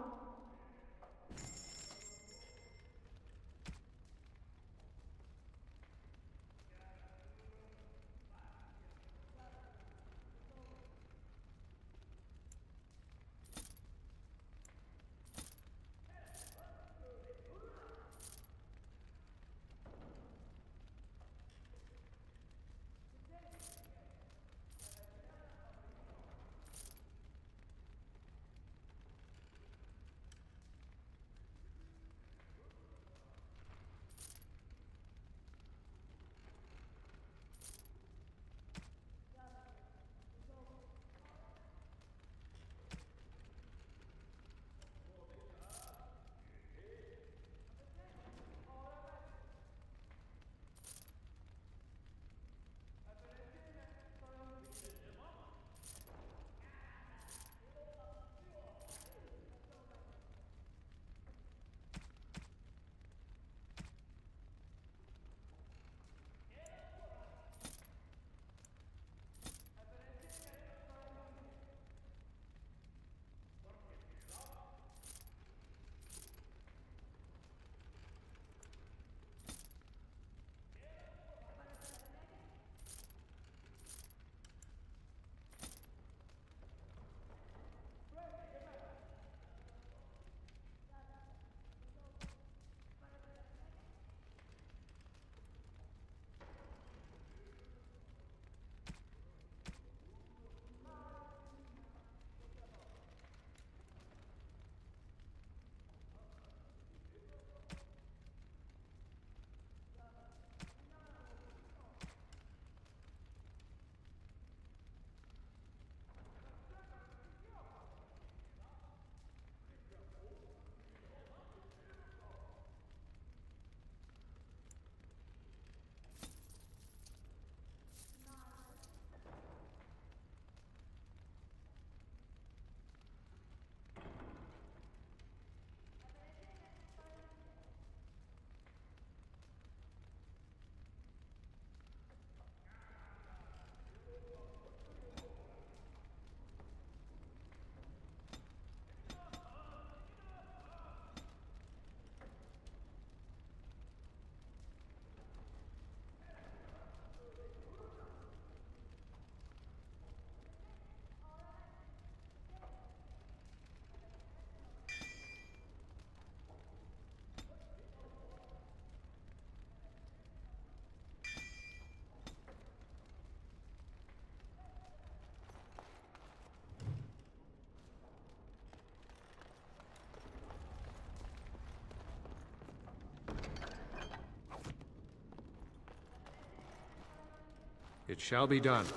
It shall be done.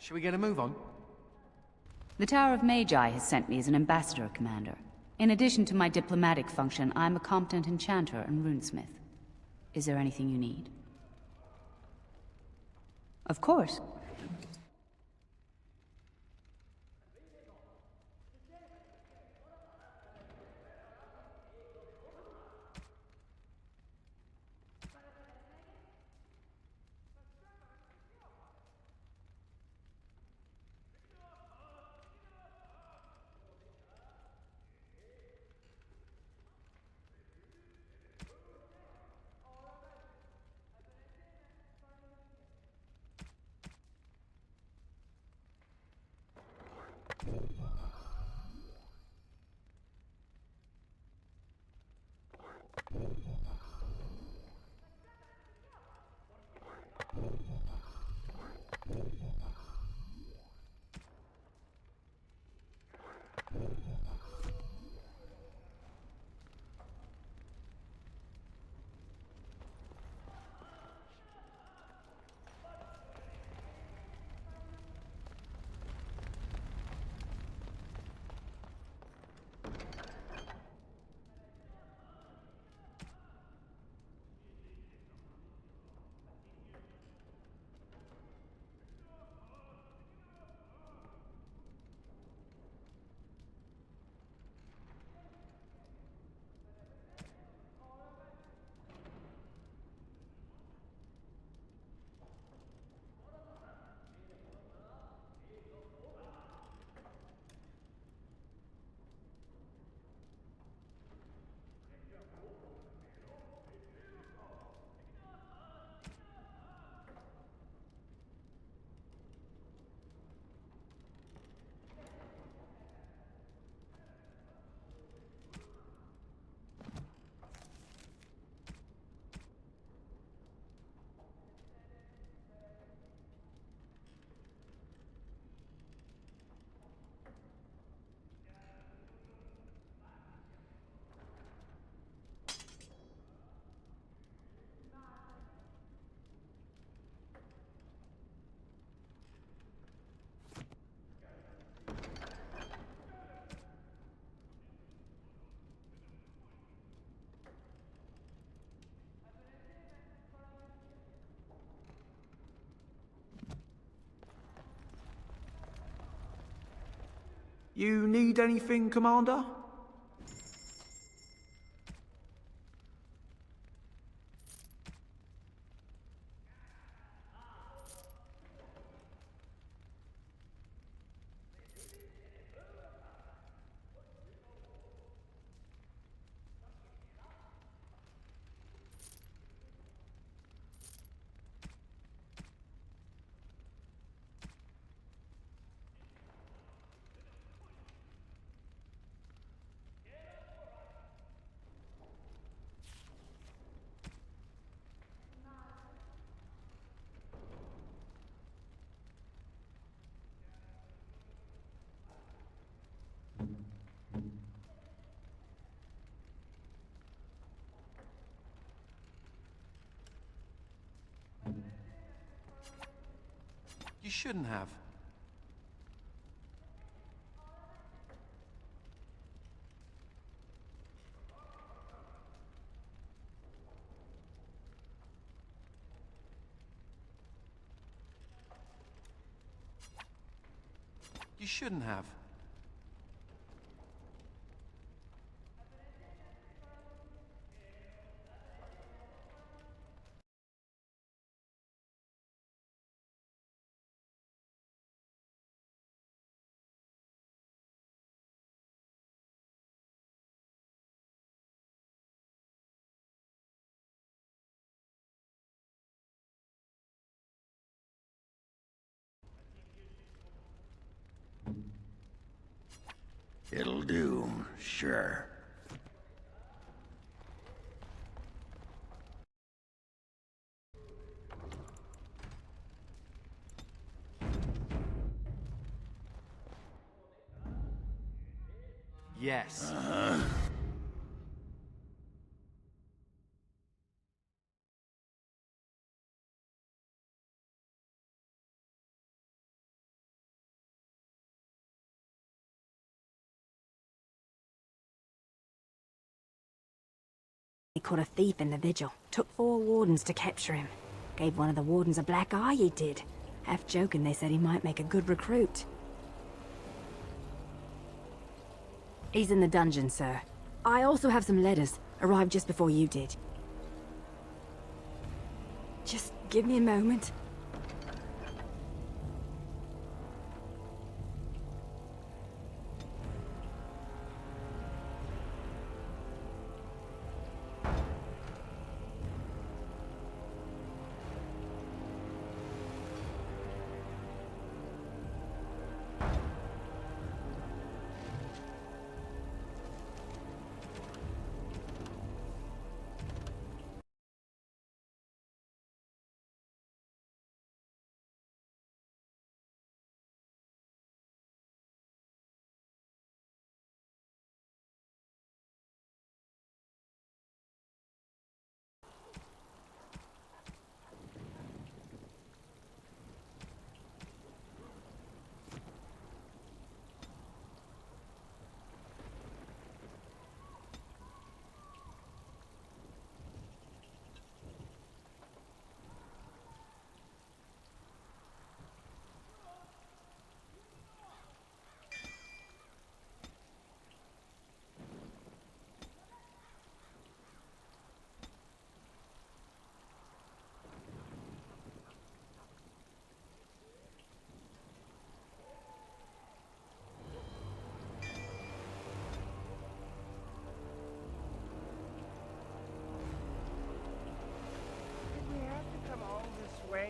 Shall we get a move on? The Tower of Magi has sent me as an ambassador, Commander. In addition to my diplomatic function, I'm a competent enchanter and runesmith. Is there anything you need? Of course. You need anything, Commander? You shouldn't have. You shouldn't have. It'll do, sure. Yes. He caught a thief in the vigil. Took 4 wardens to capture him. Gave one of the wardens a black eye, he did. Half joking, they said he might make a good recruit. He's in the dungeon, sir. I also have some letters. Arrived just before you did. Just give me a moment.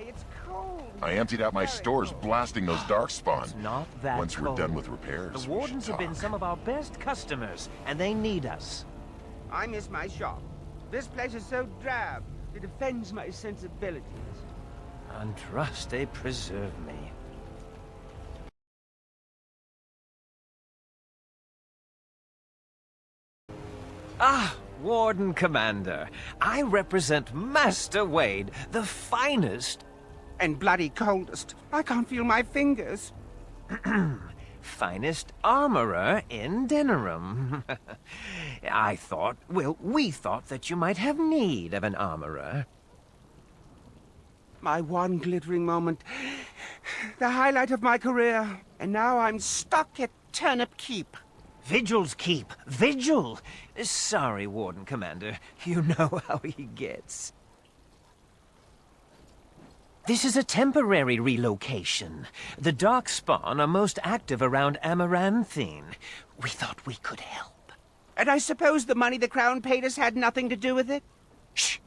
It's cold. I emptied out my stores blasting those darkspawn. It's not that Once we're cold. done with repairs, The we wardens should have been talk. some of our best customers, and they need us. I miss my shop. This place is so drab. It offends my sensibilities. And trust they preserve me. Ah, Warden Commander. I represent Master Wade, the finest... And bloody coldest. I can't feel my fingers. Finest armorer in Denerim. I thought, well, we thought that you might have need of an armorer. My one glittering moment. The highlight of my career. And now I'm stuck at Turnip Keep. Vigil's Keep. Vigil! Sorry, Warden Commander. You know how he gets. This is a temporary relocation. The Darkspawn are most active around Amaranthine. We thought we could help. And I suppose the money the Crown paid us had nothing to do with it? Shh!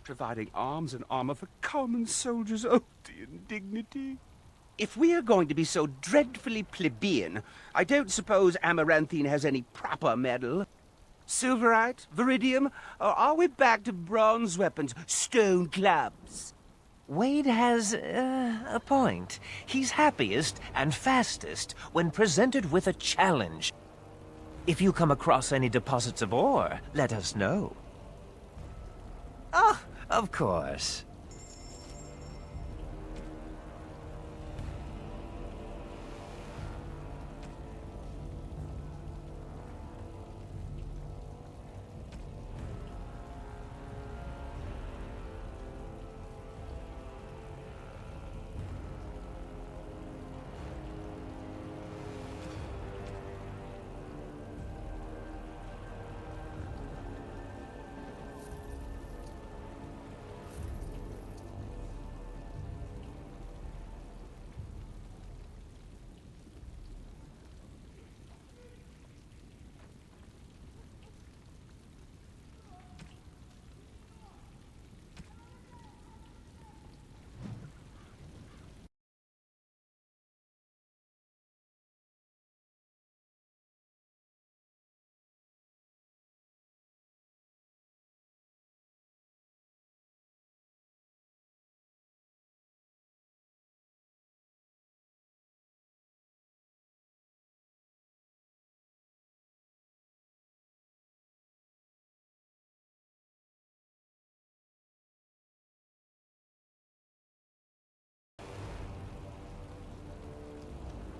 Providing arms and armor for common soldiers. Oh, the indignity. If we are going to be so dreadfully plebeian, I don't suppose Amaranthine has any proper medal. Silverite? Viridium? Or are we back to bronze weapons, stone clubs? Wade has a point. He's happiest and fastest when presented with a challenge. If you come across any deposits of ore, let us know. Oh, of course.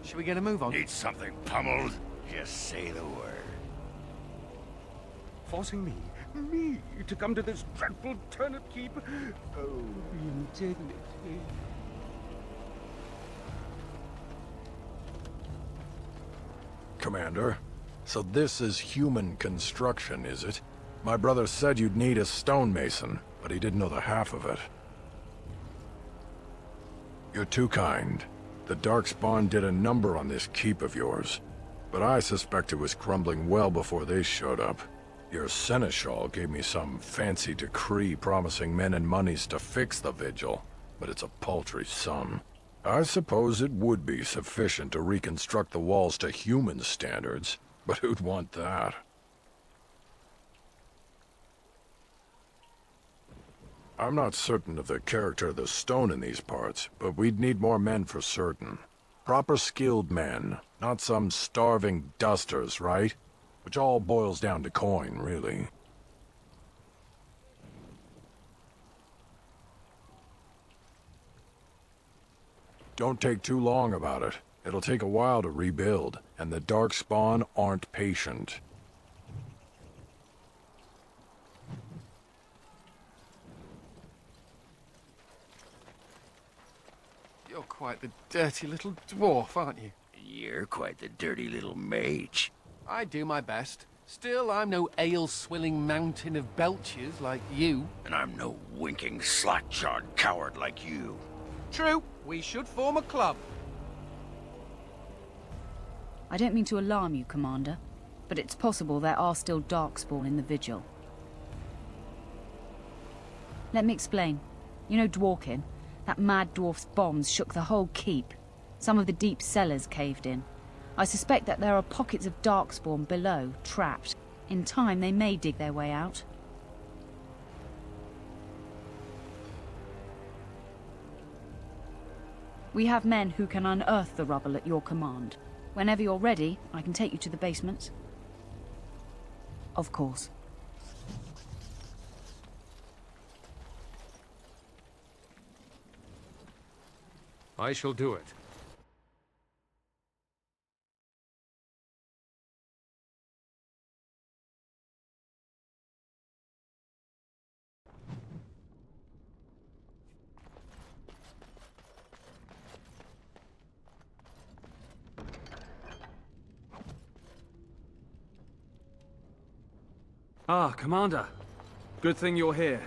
Should we get a move on? Need something pummeled? Just say the word. Forcing me, to come to this dreadful turnip keep? Oh, the indignity. Commander, so this is human construction, is it? My brother said you'd need a stonemason, but he didn't know the half of it. You're too kind. The Darkspawn did a number on this keep of yours, but I suspect it was crumbling well before they showed up. Your seneschal gave me some fancy decree promising men and monies to fix the vigil, but it's a paltry sum. I suppose it would be sufficient to reconstruct the walls to human standards, but who'd want that? I'm not certain of the character of the stone in these parts, but we'd need more men for certain. Proper skilled men, not some starving dusters, right? Which all boils down to coin, really. Don't take too long about it. It'll take a while to rebuild, and the Darkspawn aren't patient. You're quite the dirty little dwarf, aren't you? You're quite the dirty little mage. I do my best. Still, I'm no ale-swilling mountain of belches like you. And I'm no winking, slack-jawed coward like you. True. We should form a club. I don't mean to alarm you, Commander, but it's possible there are still Darkspawn in the Vigil. Let me explain. You know Dworkin? That mad dwarf's bombs shook the whole keep. Some of the deep cellars caved in. I suspect that there are pockets of Darkspawn below, trapped. In time, they may dig their way out. We have men who can unearth the rubble at your command. Whenever you're ready, I can take you to the basements. Of course. I shall do it. Ah, Commander. Good thing you're here.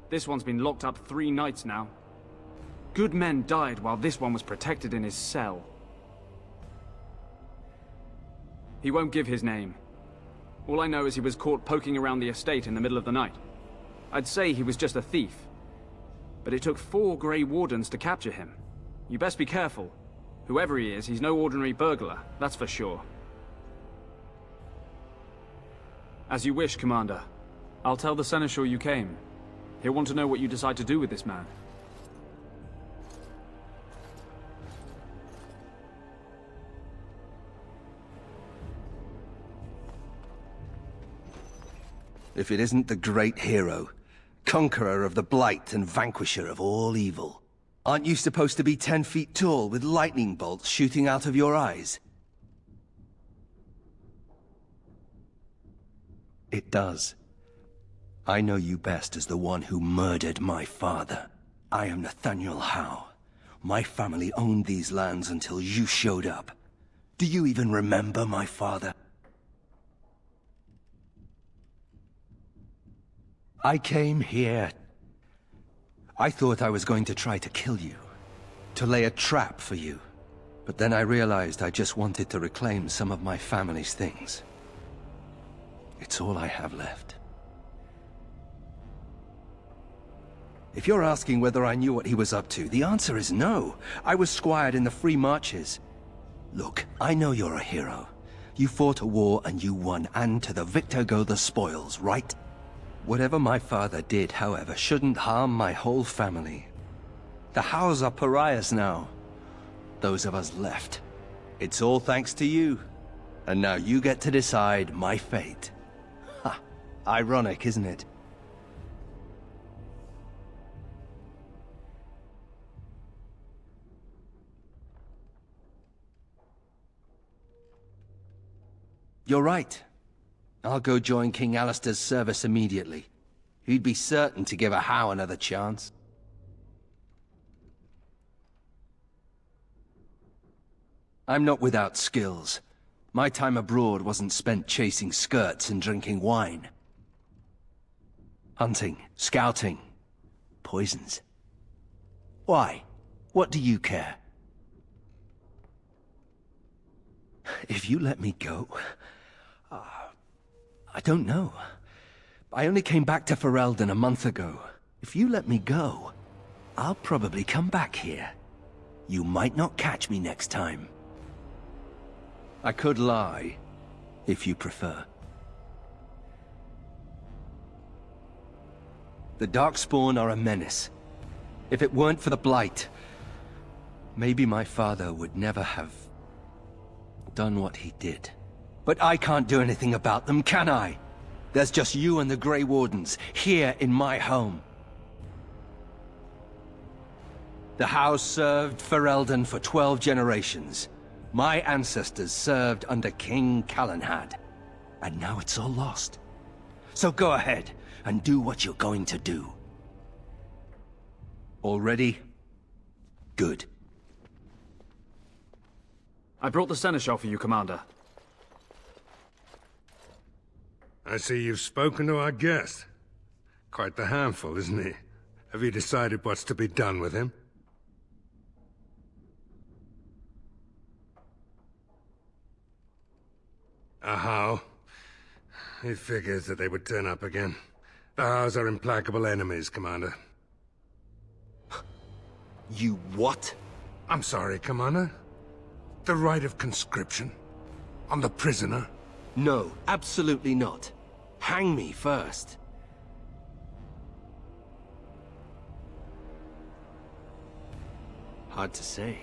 This one's been locked up 3 nights now. Good men died while this one was protected in his cell. He won't give his name. All I know is he was caught poking around the estate in the middle of the night. I'd say he was just a thief. But it took 4 Grey Wardens to capture him. You best be careful. Whoever he is, he's no ordinary burglar, that's for sure. As you wish, Commander. I'll tell the Seneschal you came. He'll want to know what you decide to do with this man. If it isn't the great hero, conqueror of the Blight and vanquisher of all evil. Aren't you supposed to be 10 feet tall with lightning bolts shooting out of your eyes? It does. I know you best as the one who murdered my father. I am Nathaniel Howe. My family owned these lands until you showed up. Do you even remember my father? I came here. I thought I was going to try to kill you. To lay a trap for you. But then I realized I just wanted to reclaim some of my family's things. It's all I have left. If you're asking whether I knew what he was up to, the answer is no. I was squired in the Free Marches. Look, I know you're a hero. You fought a war and you won, and to the victor go the spoils, right? Whatever my father did, however, shouldn't harm my whole family. The Howes are pariahs now. Those of us left. It's all thanks to you. And now you get to decide my fate. Ha! Ironic, isn't it? you're right. I'll go join King Alistair's service immediately. He'd be certain to give a How another chance. I'm not without skills. My time abroad wasn't spent chasing skirts and drinking wine. Hunting, scouting, poisons. Why? What do you care? If you let me go... I don't know. I only came back to Ferelden a month ago. If you let me go, I'll probably come back here. You might not catch me next time. I could lie, if you prefer. The Darkspawn are a menace. If it weren't for the Blight, maybe my father would never have done what he did. But I can't do anything about them, can I? There's just you and the Grey Wardens, here in my home. The house served Ferelden for 12 generations. My ancestors served under King Calenhad. And now it's all lost. So go ahead, and do what you're going to do. All ready? Good. I brought the seneschal for you, Commander. I see you've spoken to our guest. Quite the handful, isn't he? Have you decided what's to be done with him? How? He figures that they would turn up again. The Hows are implacable enemies, Commander. You what? I'm sorry, Commander. The right of conscription? On the prisoner? No, absolutely not. Hang me first. Hard to say.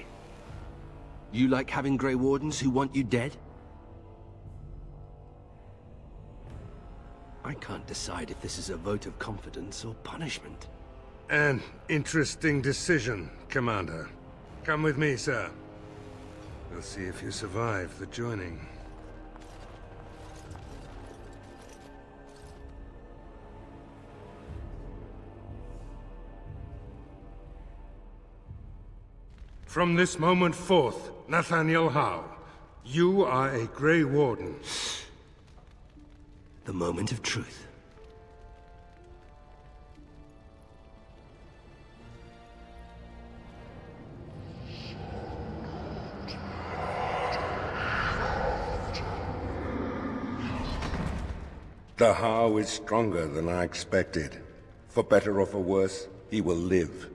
You like having Grey Wardens who want you dead? I can't decide if this is a vote of confidence or punishment. An interesting decision, Commander. Come with me, sir. We'll see if you survive the joining. From this moment forth, Nathaniel Howe, you are a Grey Warden. The moment of truth. The Howe is stronger than I expected. For better or for worse, he will live.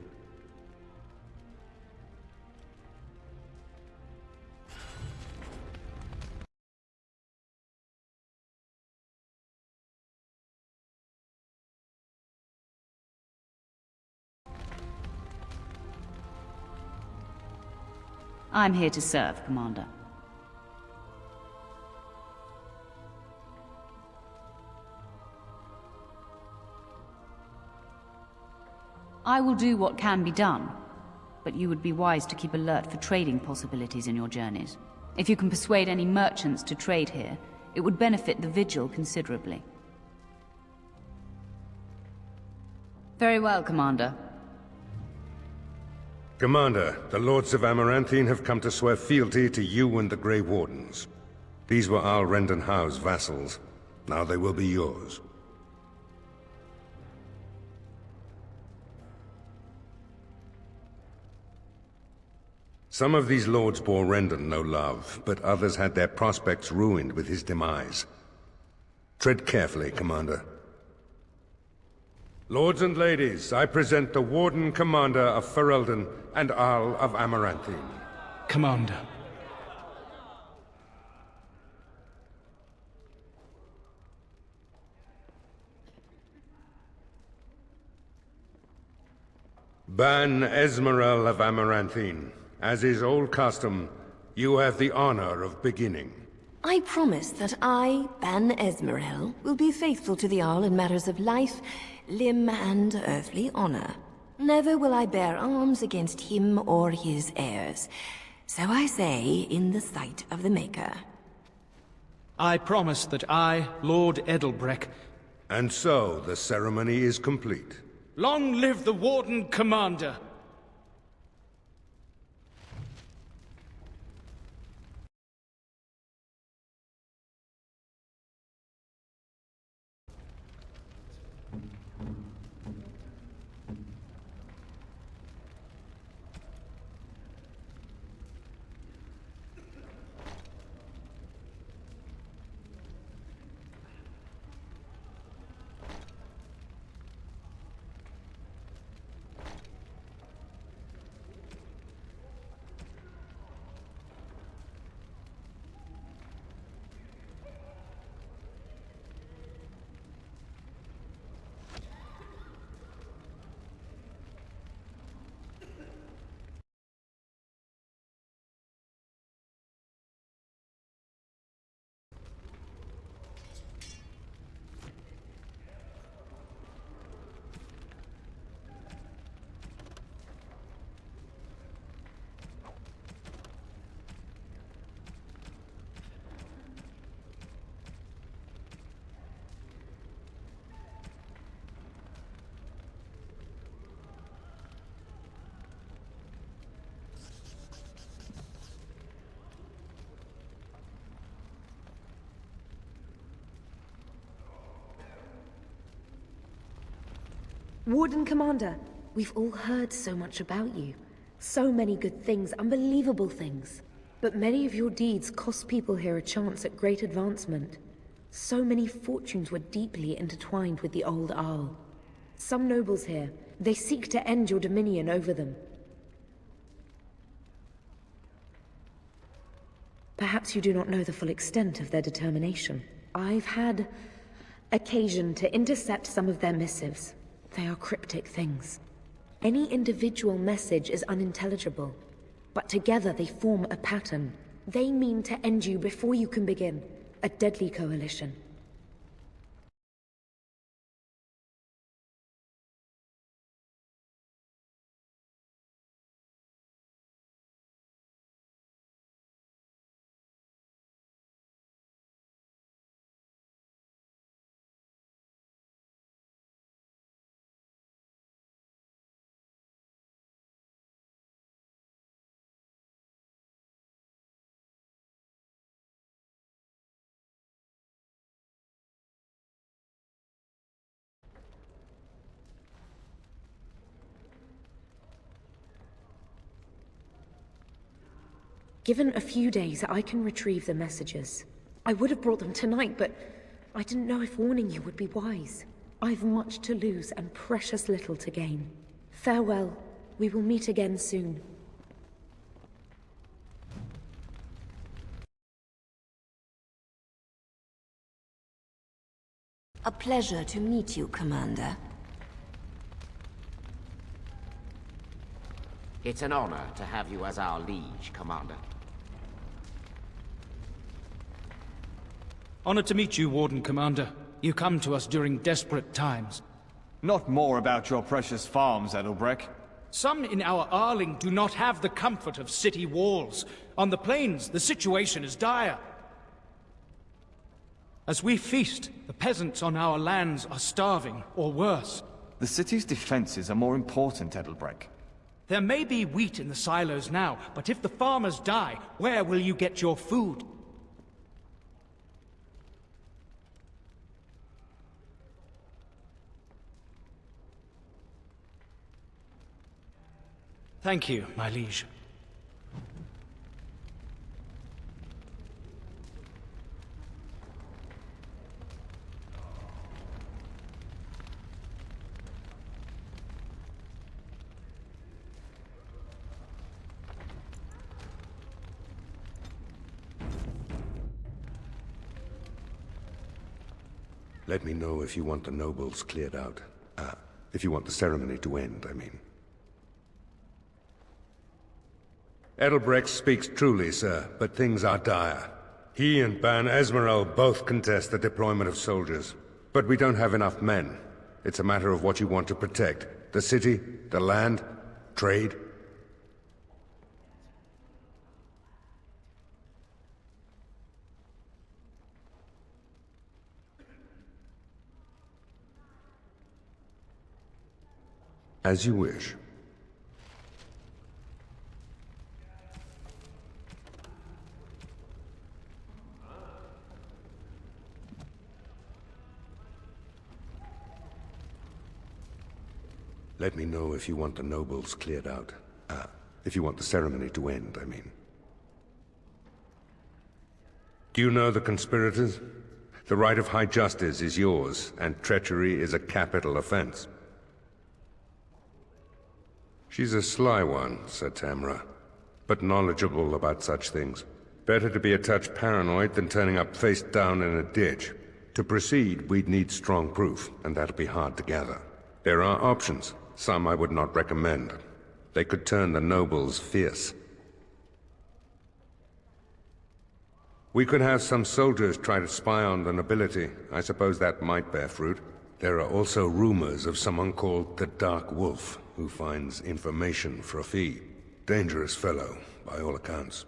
I'm here to serve, Commander. I will do what can be done, but you would be wise to keep alert for trading possibilities in your journeys. If you can persuade any merchants to trade here, it would benefit the Vigil considerably. Very well, Commander. Commander, the Lords of Amaranthine have come to swear fealty to you and the Grey Wardens. These were Al Rendon Howe's vassals. Now they will be yours. Some of these lords bore Rendon no love, but others had their prospects ruined with his demise. Tread carefully, Commander. Lords and ladies, I present the Warden Commander of Ferelden and Arl of Amaranthine. Commander. Ban Esmerel of Amaranthine. As is old custom, you have the honor of beginning. I promise that I, Ban Esmerel, will be faithful to the Arl in matters of life, limb, and earthly honor. Never will I bear arms against him or his heirs. So I say, in the sight of the Maker. I promise that I, Lord Edelbreck... And so, the ceremony is complete. Long live the Warden Commander! Warden Commander, we've all heard so much about you. So many good things, unbelievable things. But many of your deeds cost people here a chance at great advancement. So many fortunes were deeply intertwined with the old Arl. Some nobles here, they seek to end your dominion over them. Perhaps you do not know the full extent of their determination. I've had occasion to intercept some of their missives. They are cryptic things. Any individual message is unintelligible, but together they form a pattern. They mean to end you before you can begin. A deadly coalition. Given a few days, I can retrieve the messages. I would have brought them tonight, but I didn't know if warning you would be wise. I've much to lose and precious little to gain. Farewell. We will meet again soon. A pleasure to meet you, Commander. It's an honor to have you as our liege, Commander. Honored to meet you, Warden Commander. You come to us during desperate times. Not more about your precious farms, Edelbreck. Some in our Arling do not have the comfort of city walls. On the plains, the situation is dire. As we feast, the peasants on our lands are starving, or worse. The city's defenses are more important, Edelbreck. There may be wheat in the silos now, but if the farmers die, where will you get your food? Thank you, my liege. Let me know if you want the nobles cleared out. If you want the ceremony to end, I mean. Edelbrecht speaks truly, sir, but things are dire. He and Ban Esmeralda both contest the deployment of soldiers. But we don't have enough men. It's a matter of what you want to protect. The city, the land, trade. As you wish. Let me know if you want the nobles cleared out. If you want the ceremony to end, I mean. Do you know the conspirators? The right of high justice is yours, and treachery is a capital offense. She's a sly one, said Tamra, but knowledgeable about such things. Better to be a touch paranoid than turning up face down in a ditch. To proceed, we'd need strong proof, and that'll be hard to gather. There are options, some I would not recommend. They could turn the nobles fierce. We could have some soldiers try to spy on the nobility. I suppose that might bear fruit. There are also rumors of someone called the Dark Wolf, who finds information for a fee. Dangerous fellow, by all accounts.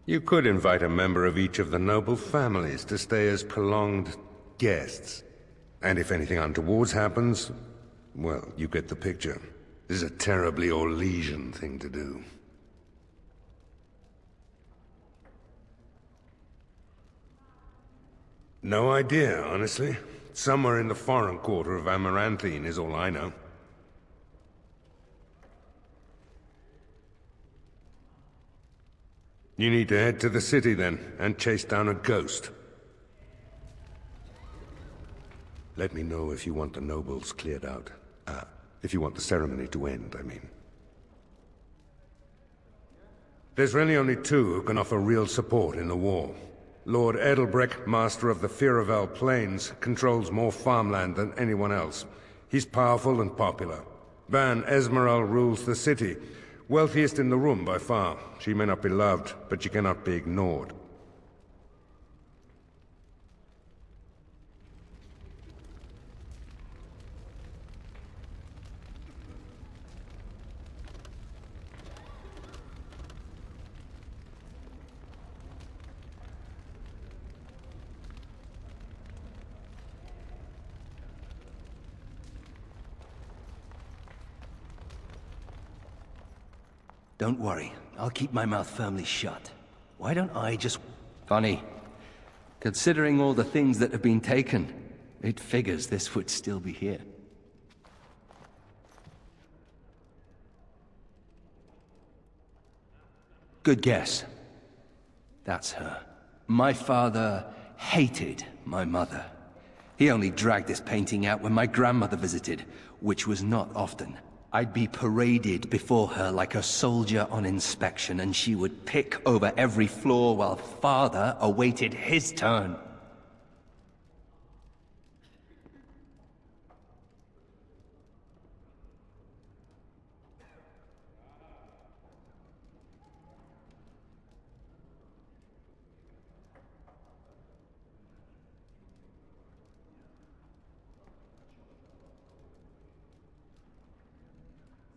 You could invite a member of each of the noble families to stay as prolonged guests. And if anything untoward happens, well, you get the picture. This is a terribly Orlesian thing to do. No idea, honestly. Somewhere in the foreign quarter of Amaranthine is all I know. You need to head to the city then, and chase down a ghost. Let me know if you want the nobles cleared out. If you want the ceremony to end, I mean. There's really only two who can offer real support in the war. Lord Edelbreck, master of the Firavel Plains, controls more farmland than anyone else. He's powerful and popular. Ban Esmeralda rules the city. Wealthiest in the room by far. She may not be loved, but she cannot be ignored. Don't worry, I'll keep my mouth firmly shut. Why don't I just... Funny. Considering all the things that have been taken, it figures this would still be here. Good guess. That's her. My father hated my mother. He only dragged this painting out when my grandmother visited, which was not often. I'd be paraded before her like a soldier on inspection, and she would pick over every floor while father awaited his turn.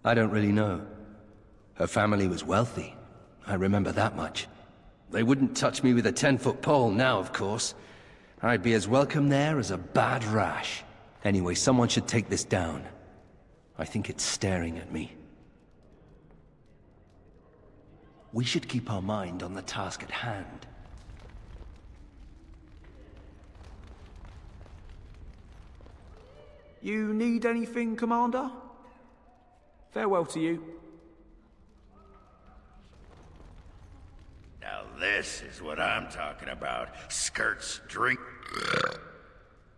I don't really know. Her family was wealthy. I remember that much. They wouldn't touch me with a 10-foot pole now, of course. I'd be as welcome there as a bad rash. Anyway, someone should take this down. I think it's staring at me. We should keep our mind on the task at hand. You need anything, Commander? Farewell to you. Now this is what I'm talking about. Skirts, drink.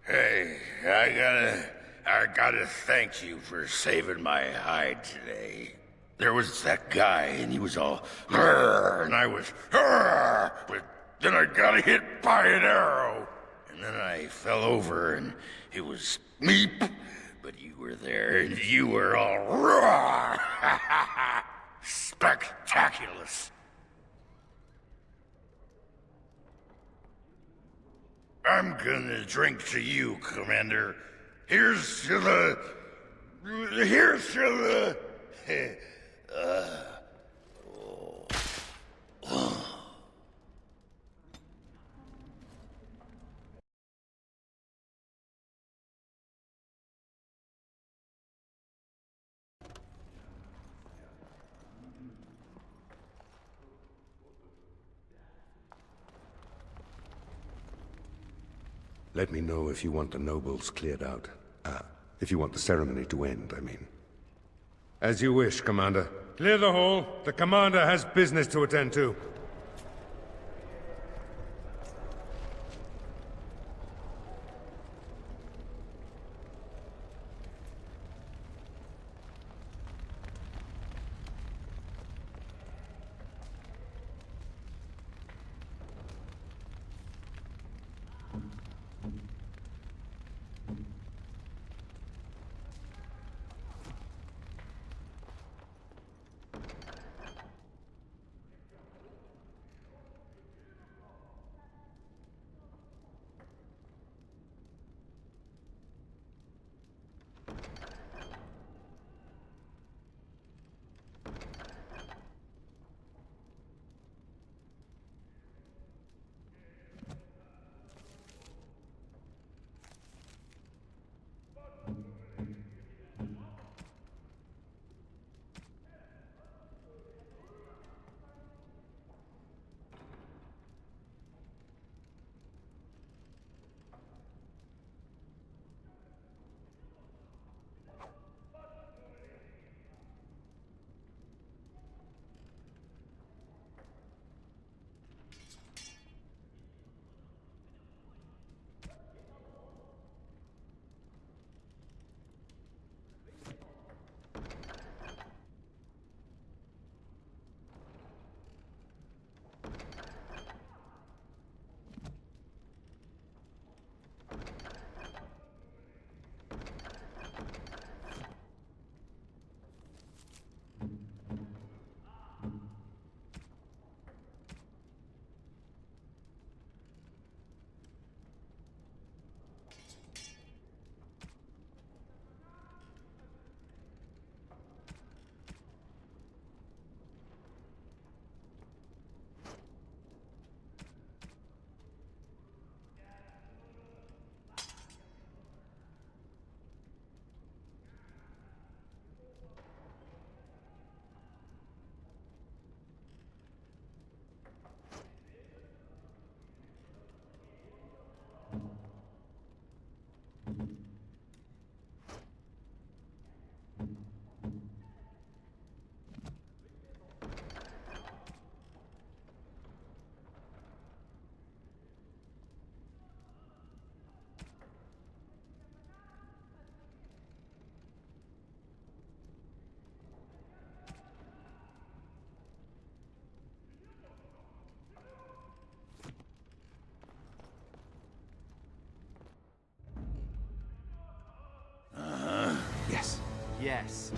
Hey, I gotta thank you for saving my hide today. There was that guy, and he was all, and I was, but then I got hit by an arrow. And then I fell over, and it was meep. But you were there, and you were all raw! Spectaculous! I'm gonna drink to you, Commander. Here's to the... Let me know if you want the nobles cleared out. If you want the ceremony to end, I mean. As you wish, Commander. Clear the hall. The Commander has business to attend to. Yes. Yes.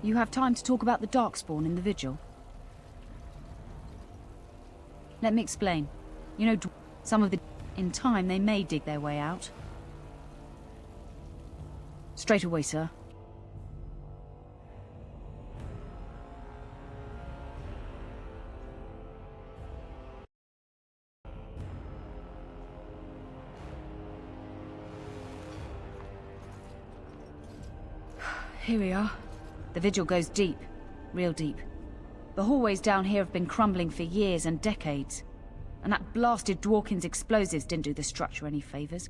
You have time to talk about the Darkspawn in the Vigil? Let me explain. You know, some of the... In time, they may dig their way out. Straight away, sir. Here we are. The vigil goes deep. Real deep. The hallways down here have been crumbling for years and decades. And that blasted Dworkin's explosives didn't do the structure any favors.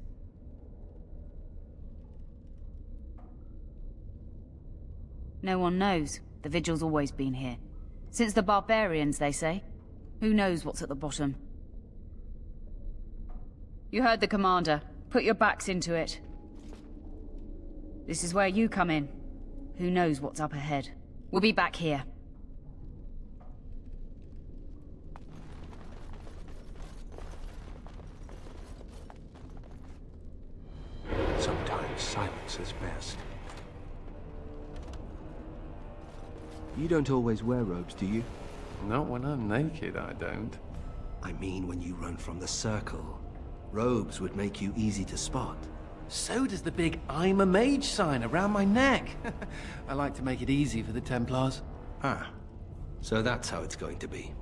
No one knows. The vigil's always been here. Since the barbarians, they say. Who knows what's at the bottom? You heard the commander. Put your backs into it. This is where you come in. Who knows what's up ahead? We'll be back here. Sometimes silence is best. You don't always wear robes, do you? Not when I'm naked, I don't. I mean when you run from the circle. Robes would make you easy to spot. So does the big I'm a mage sign around my neck. I like to make it easy for the Templars. Ah, so that's how it's going to be.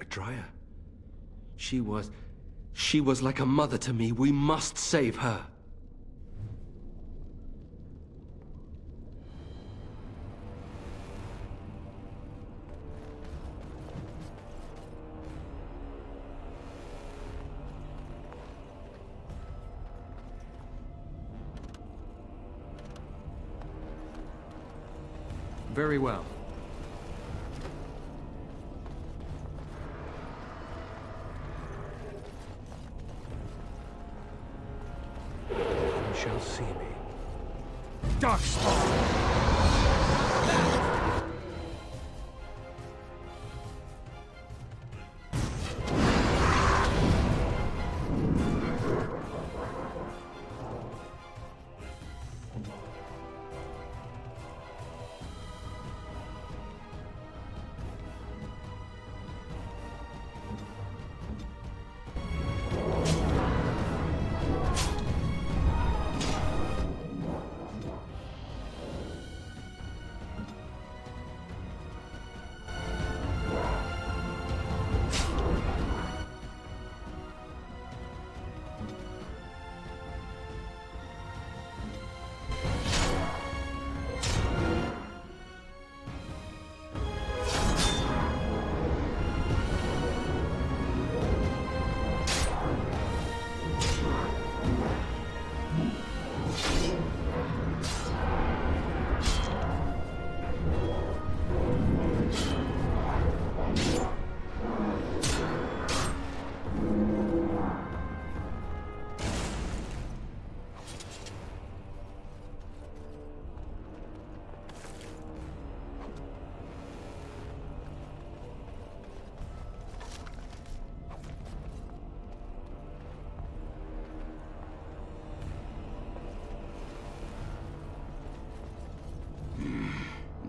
Dryer. She was like a mother to me. We must save her. Very well. Shall see me. Darkspawn!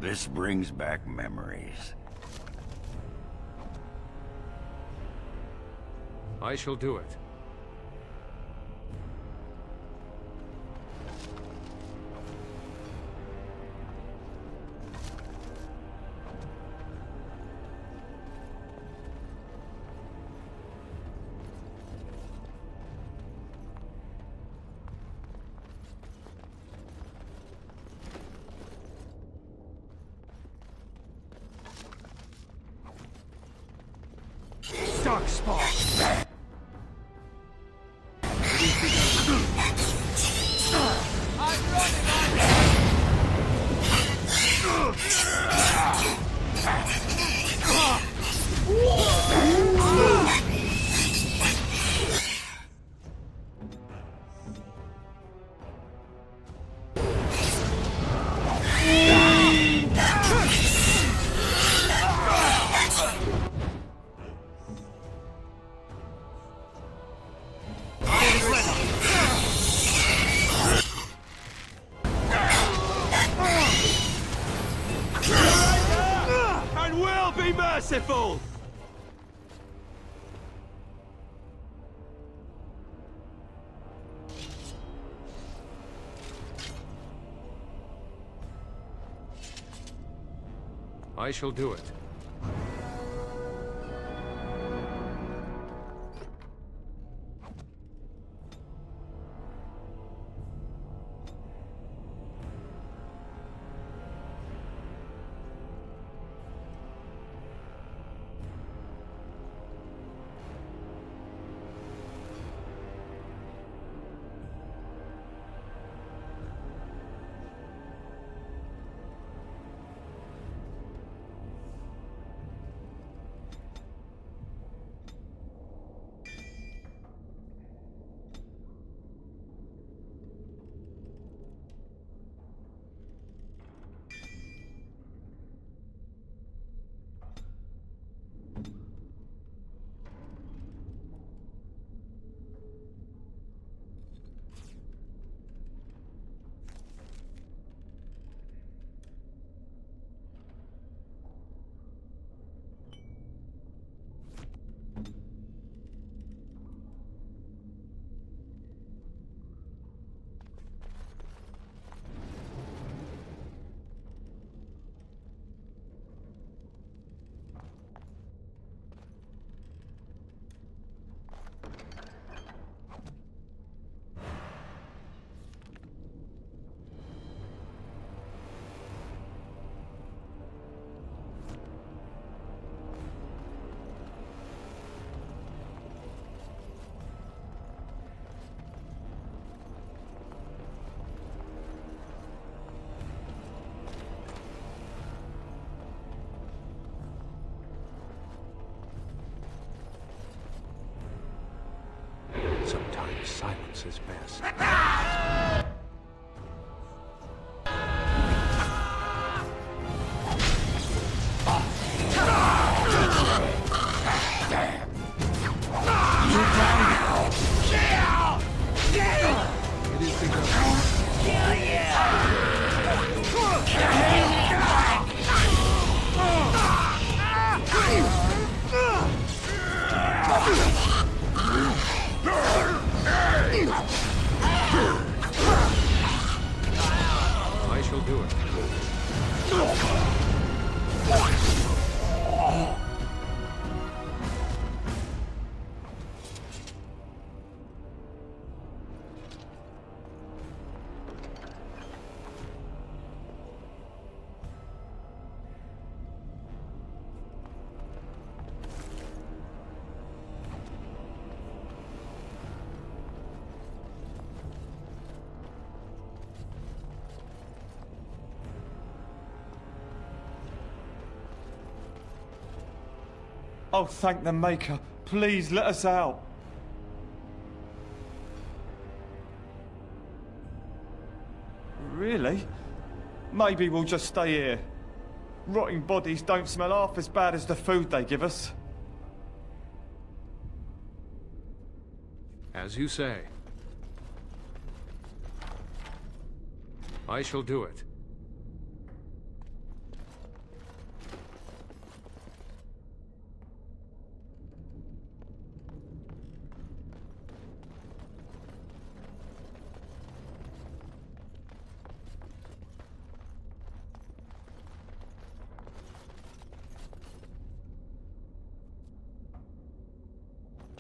This brings back memories. I shall do it. Darkspawn! And we'll be merciful! I shall do it. Sometimes silence is best. I shall do it. Oh, thank the Maker. Please, let us out. Really? Maybe we'll just stay here. Rotting bodies don't smell half as bad as the food they give us. As you say. I shall do it.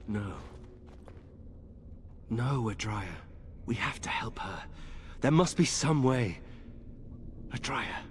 No. No, Adria. We have to help her. There must be some way. Adria.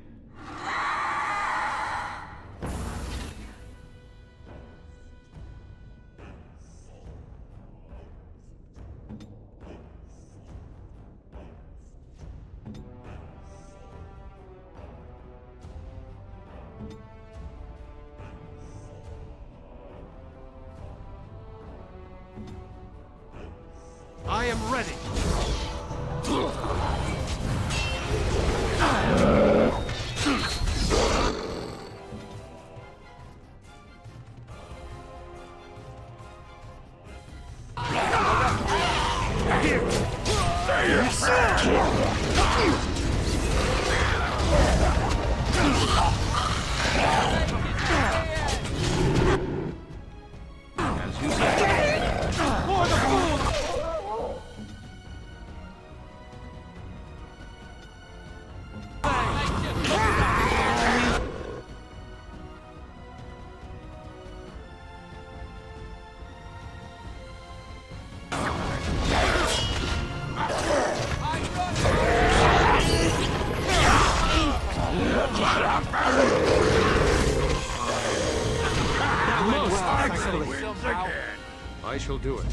As you say. For the fool! Most excellent. I shall do it.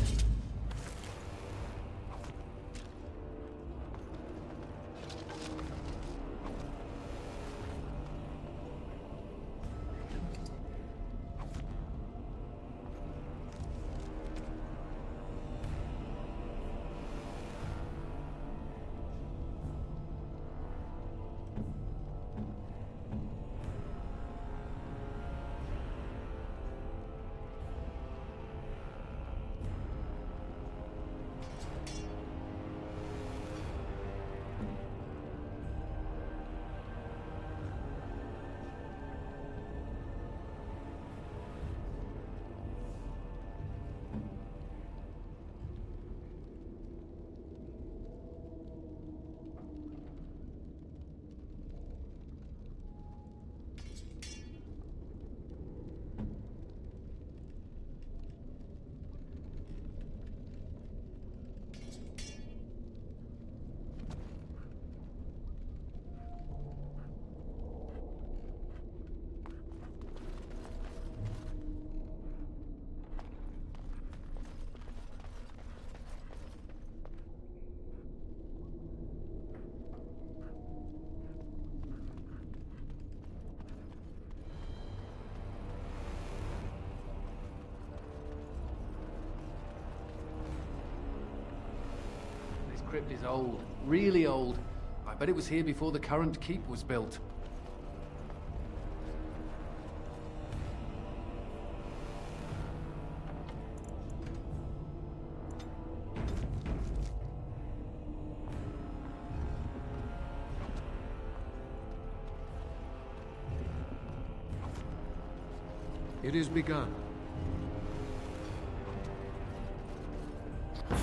This crypt is old. Really old. I bet it was here before the current keep was built. It is begun.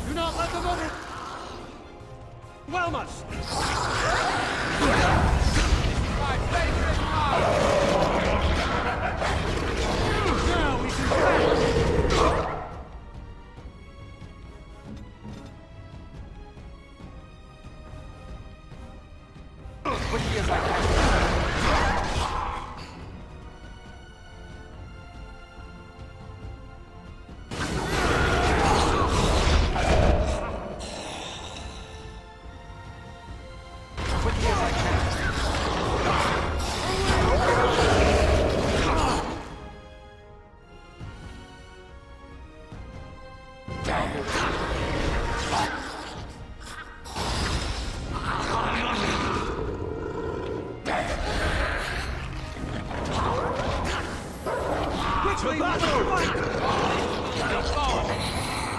Do not let them over! Welmus! Now we can battle! Quickly as I can.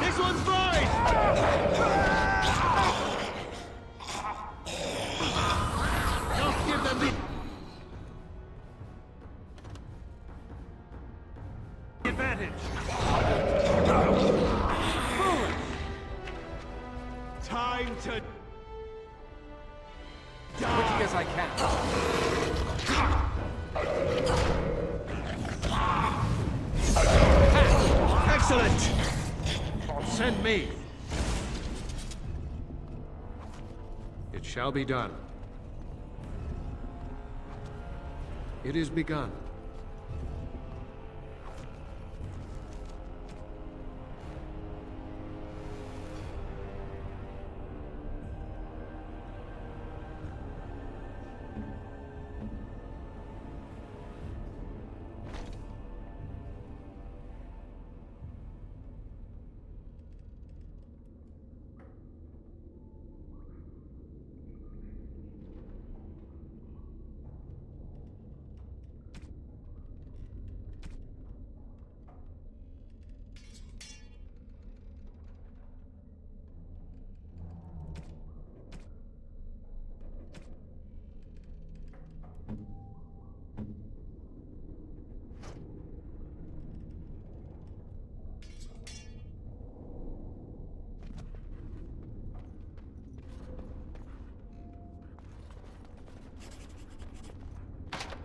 This one's mine! Don't give them the advantage! Foolish! Time to Quickly as I can. Excellent! Send me! It shall be done. It is begun.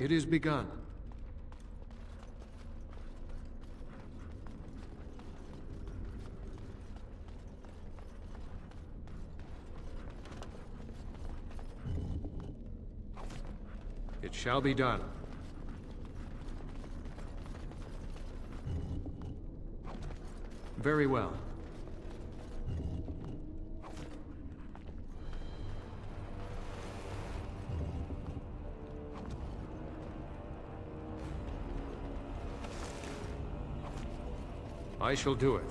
It is begun. It shall be done. Very well. I shall do it.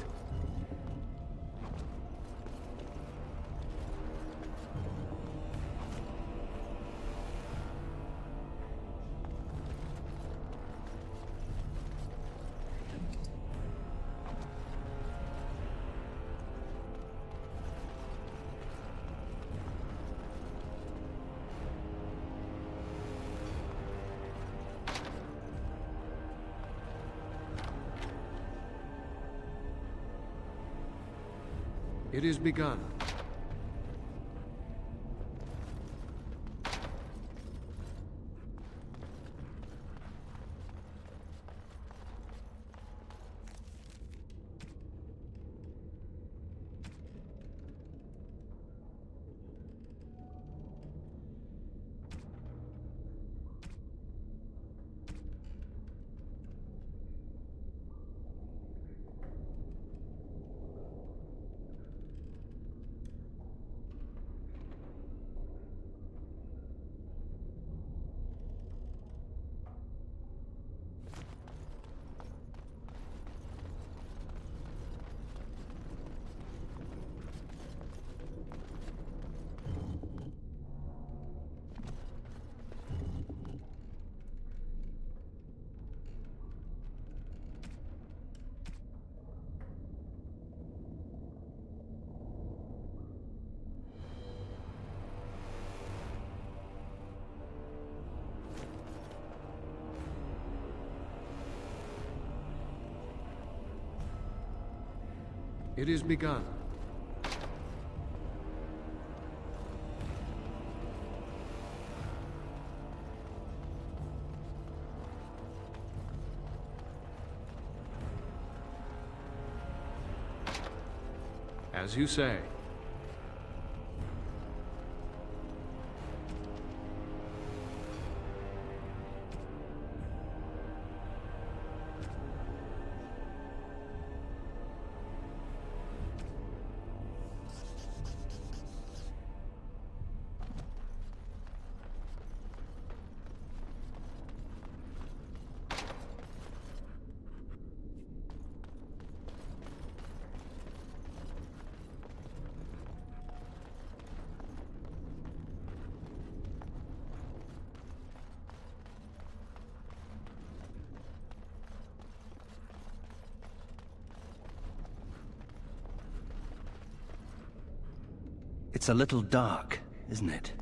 It is begun. It is begun. As you say. It's a little dark, isn't it?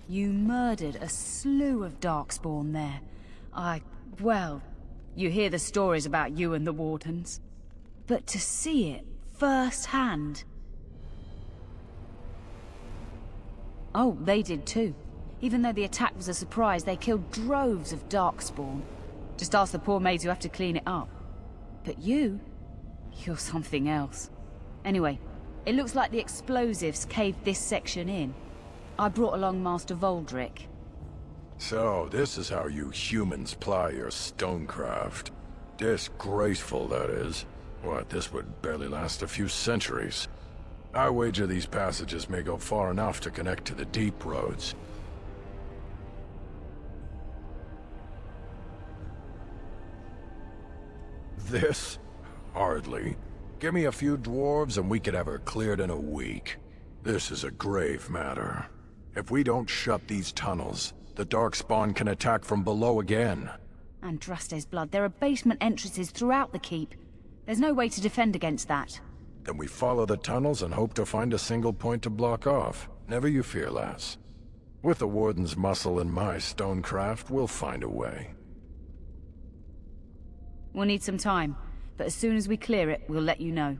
You murdered a slew of Darkspawn there. Well, you hear the stories about you and the Wardens. But to see it firsthand... Oh, they did too. Even though the attack was a surprise, they killed droves of Darkspawn. Just ask the poor maids who have to clean it up. But you're something else. Anyway, it looks like the explosives caved this section in. I brought along Master Voldrick. So, this is how you humans ply your stonecraft. Disgraceful, that is. What, this would barely last a few centuries. I wager these passages may go far enough to connect to the deep roads. This? Hardly. Give me a few dwarves and we could have her cleared in a week. This is a grave matter. If we don't shut these tunnels, the Darkspawn can attack from below again. Andraste's blood. There are basement entrances throughout the keep. There's no way to defend against that. Then we follow the tunnels and hope to find a single point to block off. Never you fear, lass. With the Warden's muscle and my stonecraft, we'll find a way. We'll need some time, but as soon as we clear it, we'll let you know.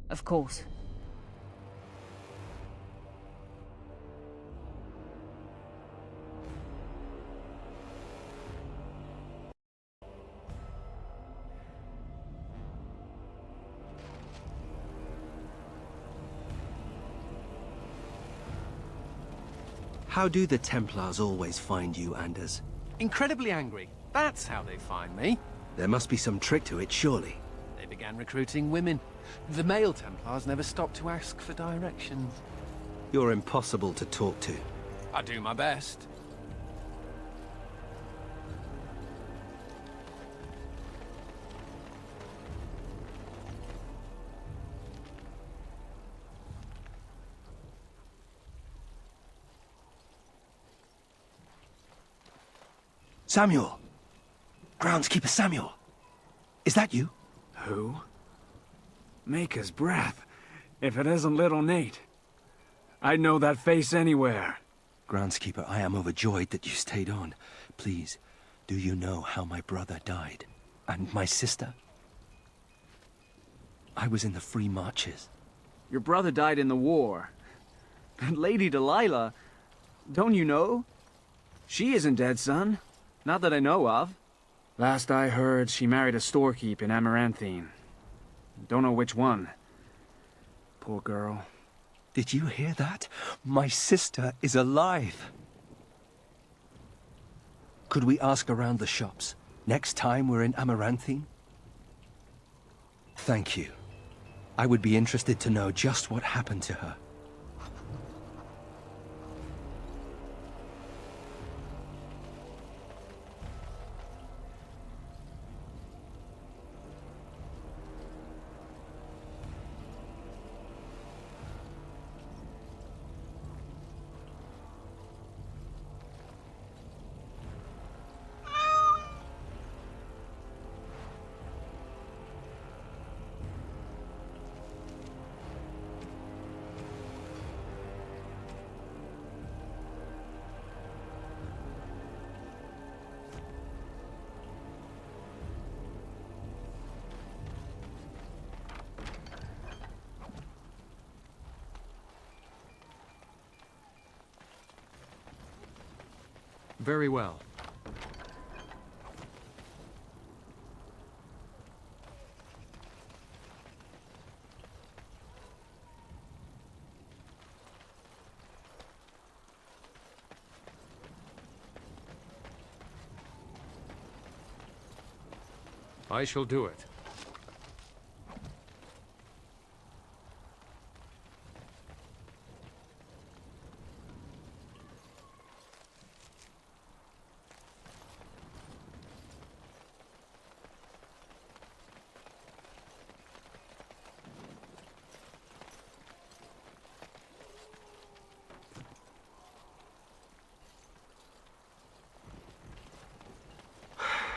Of course. How do the Templars always find you, Anders? Incredibly angry. That's how they find me. There must be some trick to it, surely. They began recruiting women. The male Templars never stopped to ask for directions. You're impossible to talk to. I do my best. Samuel! Groundskeeper Samuel! Is that you? Who? Maker's breath. If it isn't little Nate. I'd know that face anywhere. Groundskeeper, I am overjoyed that you stayed on. Please, do you know how my brother died? And my sister? I was in the Free Marches. Your brother died in the war. And Lady Delilah, don't you know? She isn't dead, son. Not that I know of. Last I heard, she married a storekeep in Amaranthine. Don't know which one. Poor girl. Did you hear that? My sister is alive. Could we ask around the shops next time we're in Amaranthine? Thank you. I would be interested to know just what happened to her. Very well. I shall do it.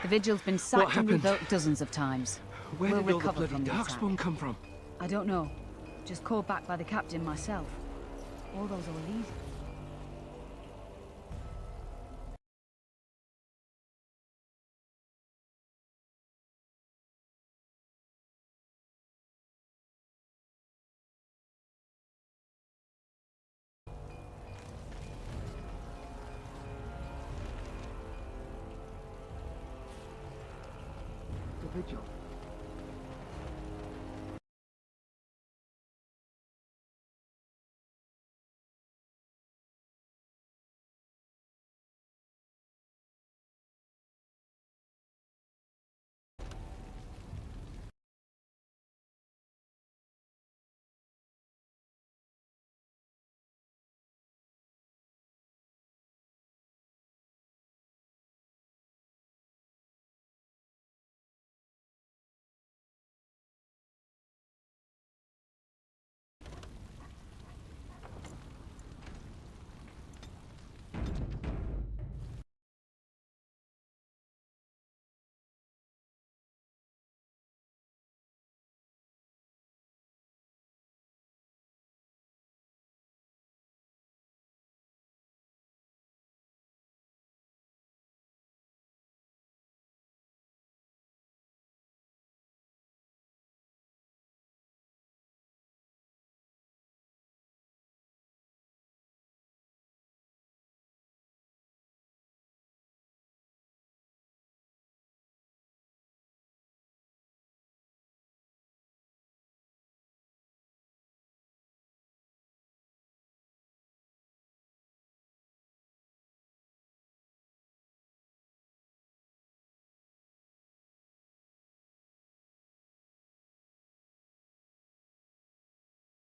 The Vigil's been sacked and rebuilt dozens of times. Where We'll did all the recover bloody from the attack. Darkspawn come from? I don't know. Just called back by the captain myself. All those Orleans. The Vigil.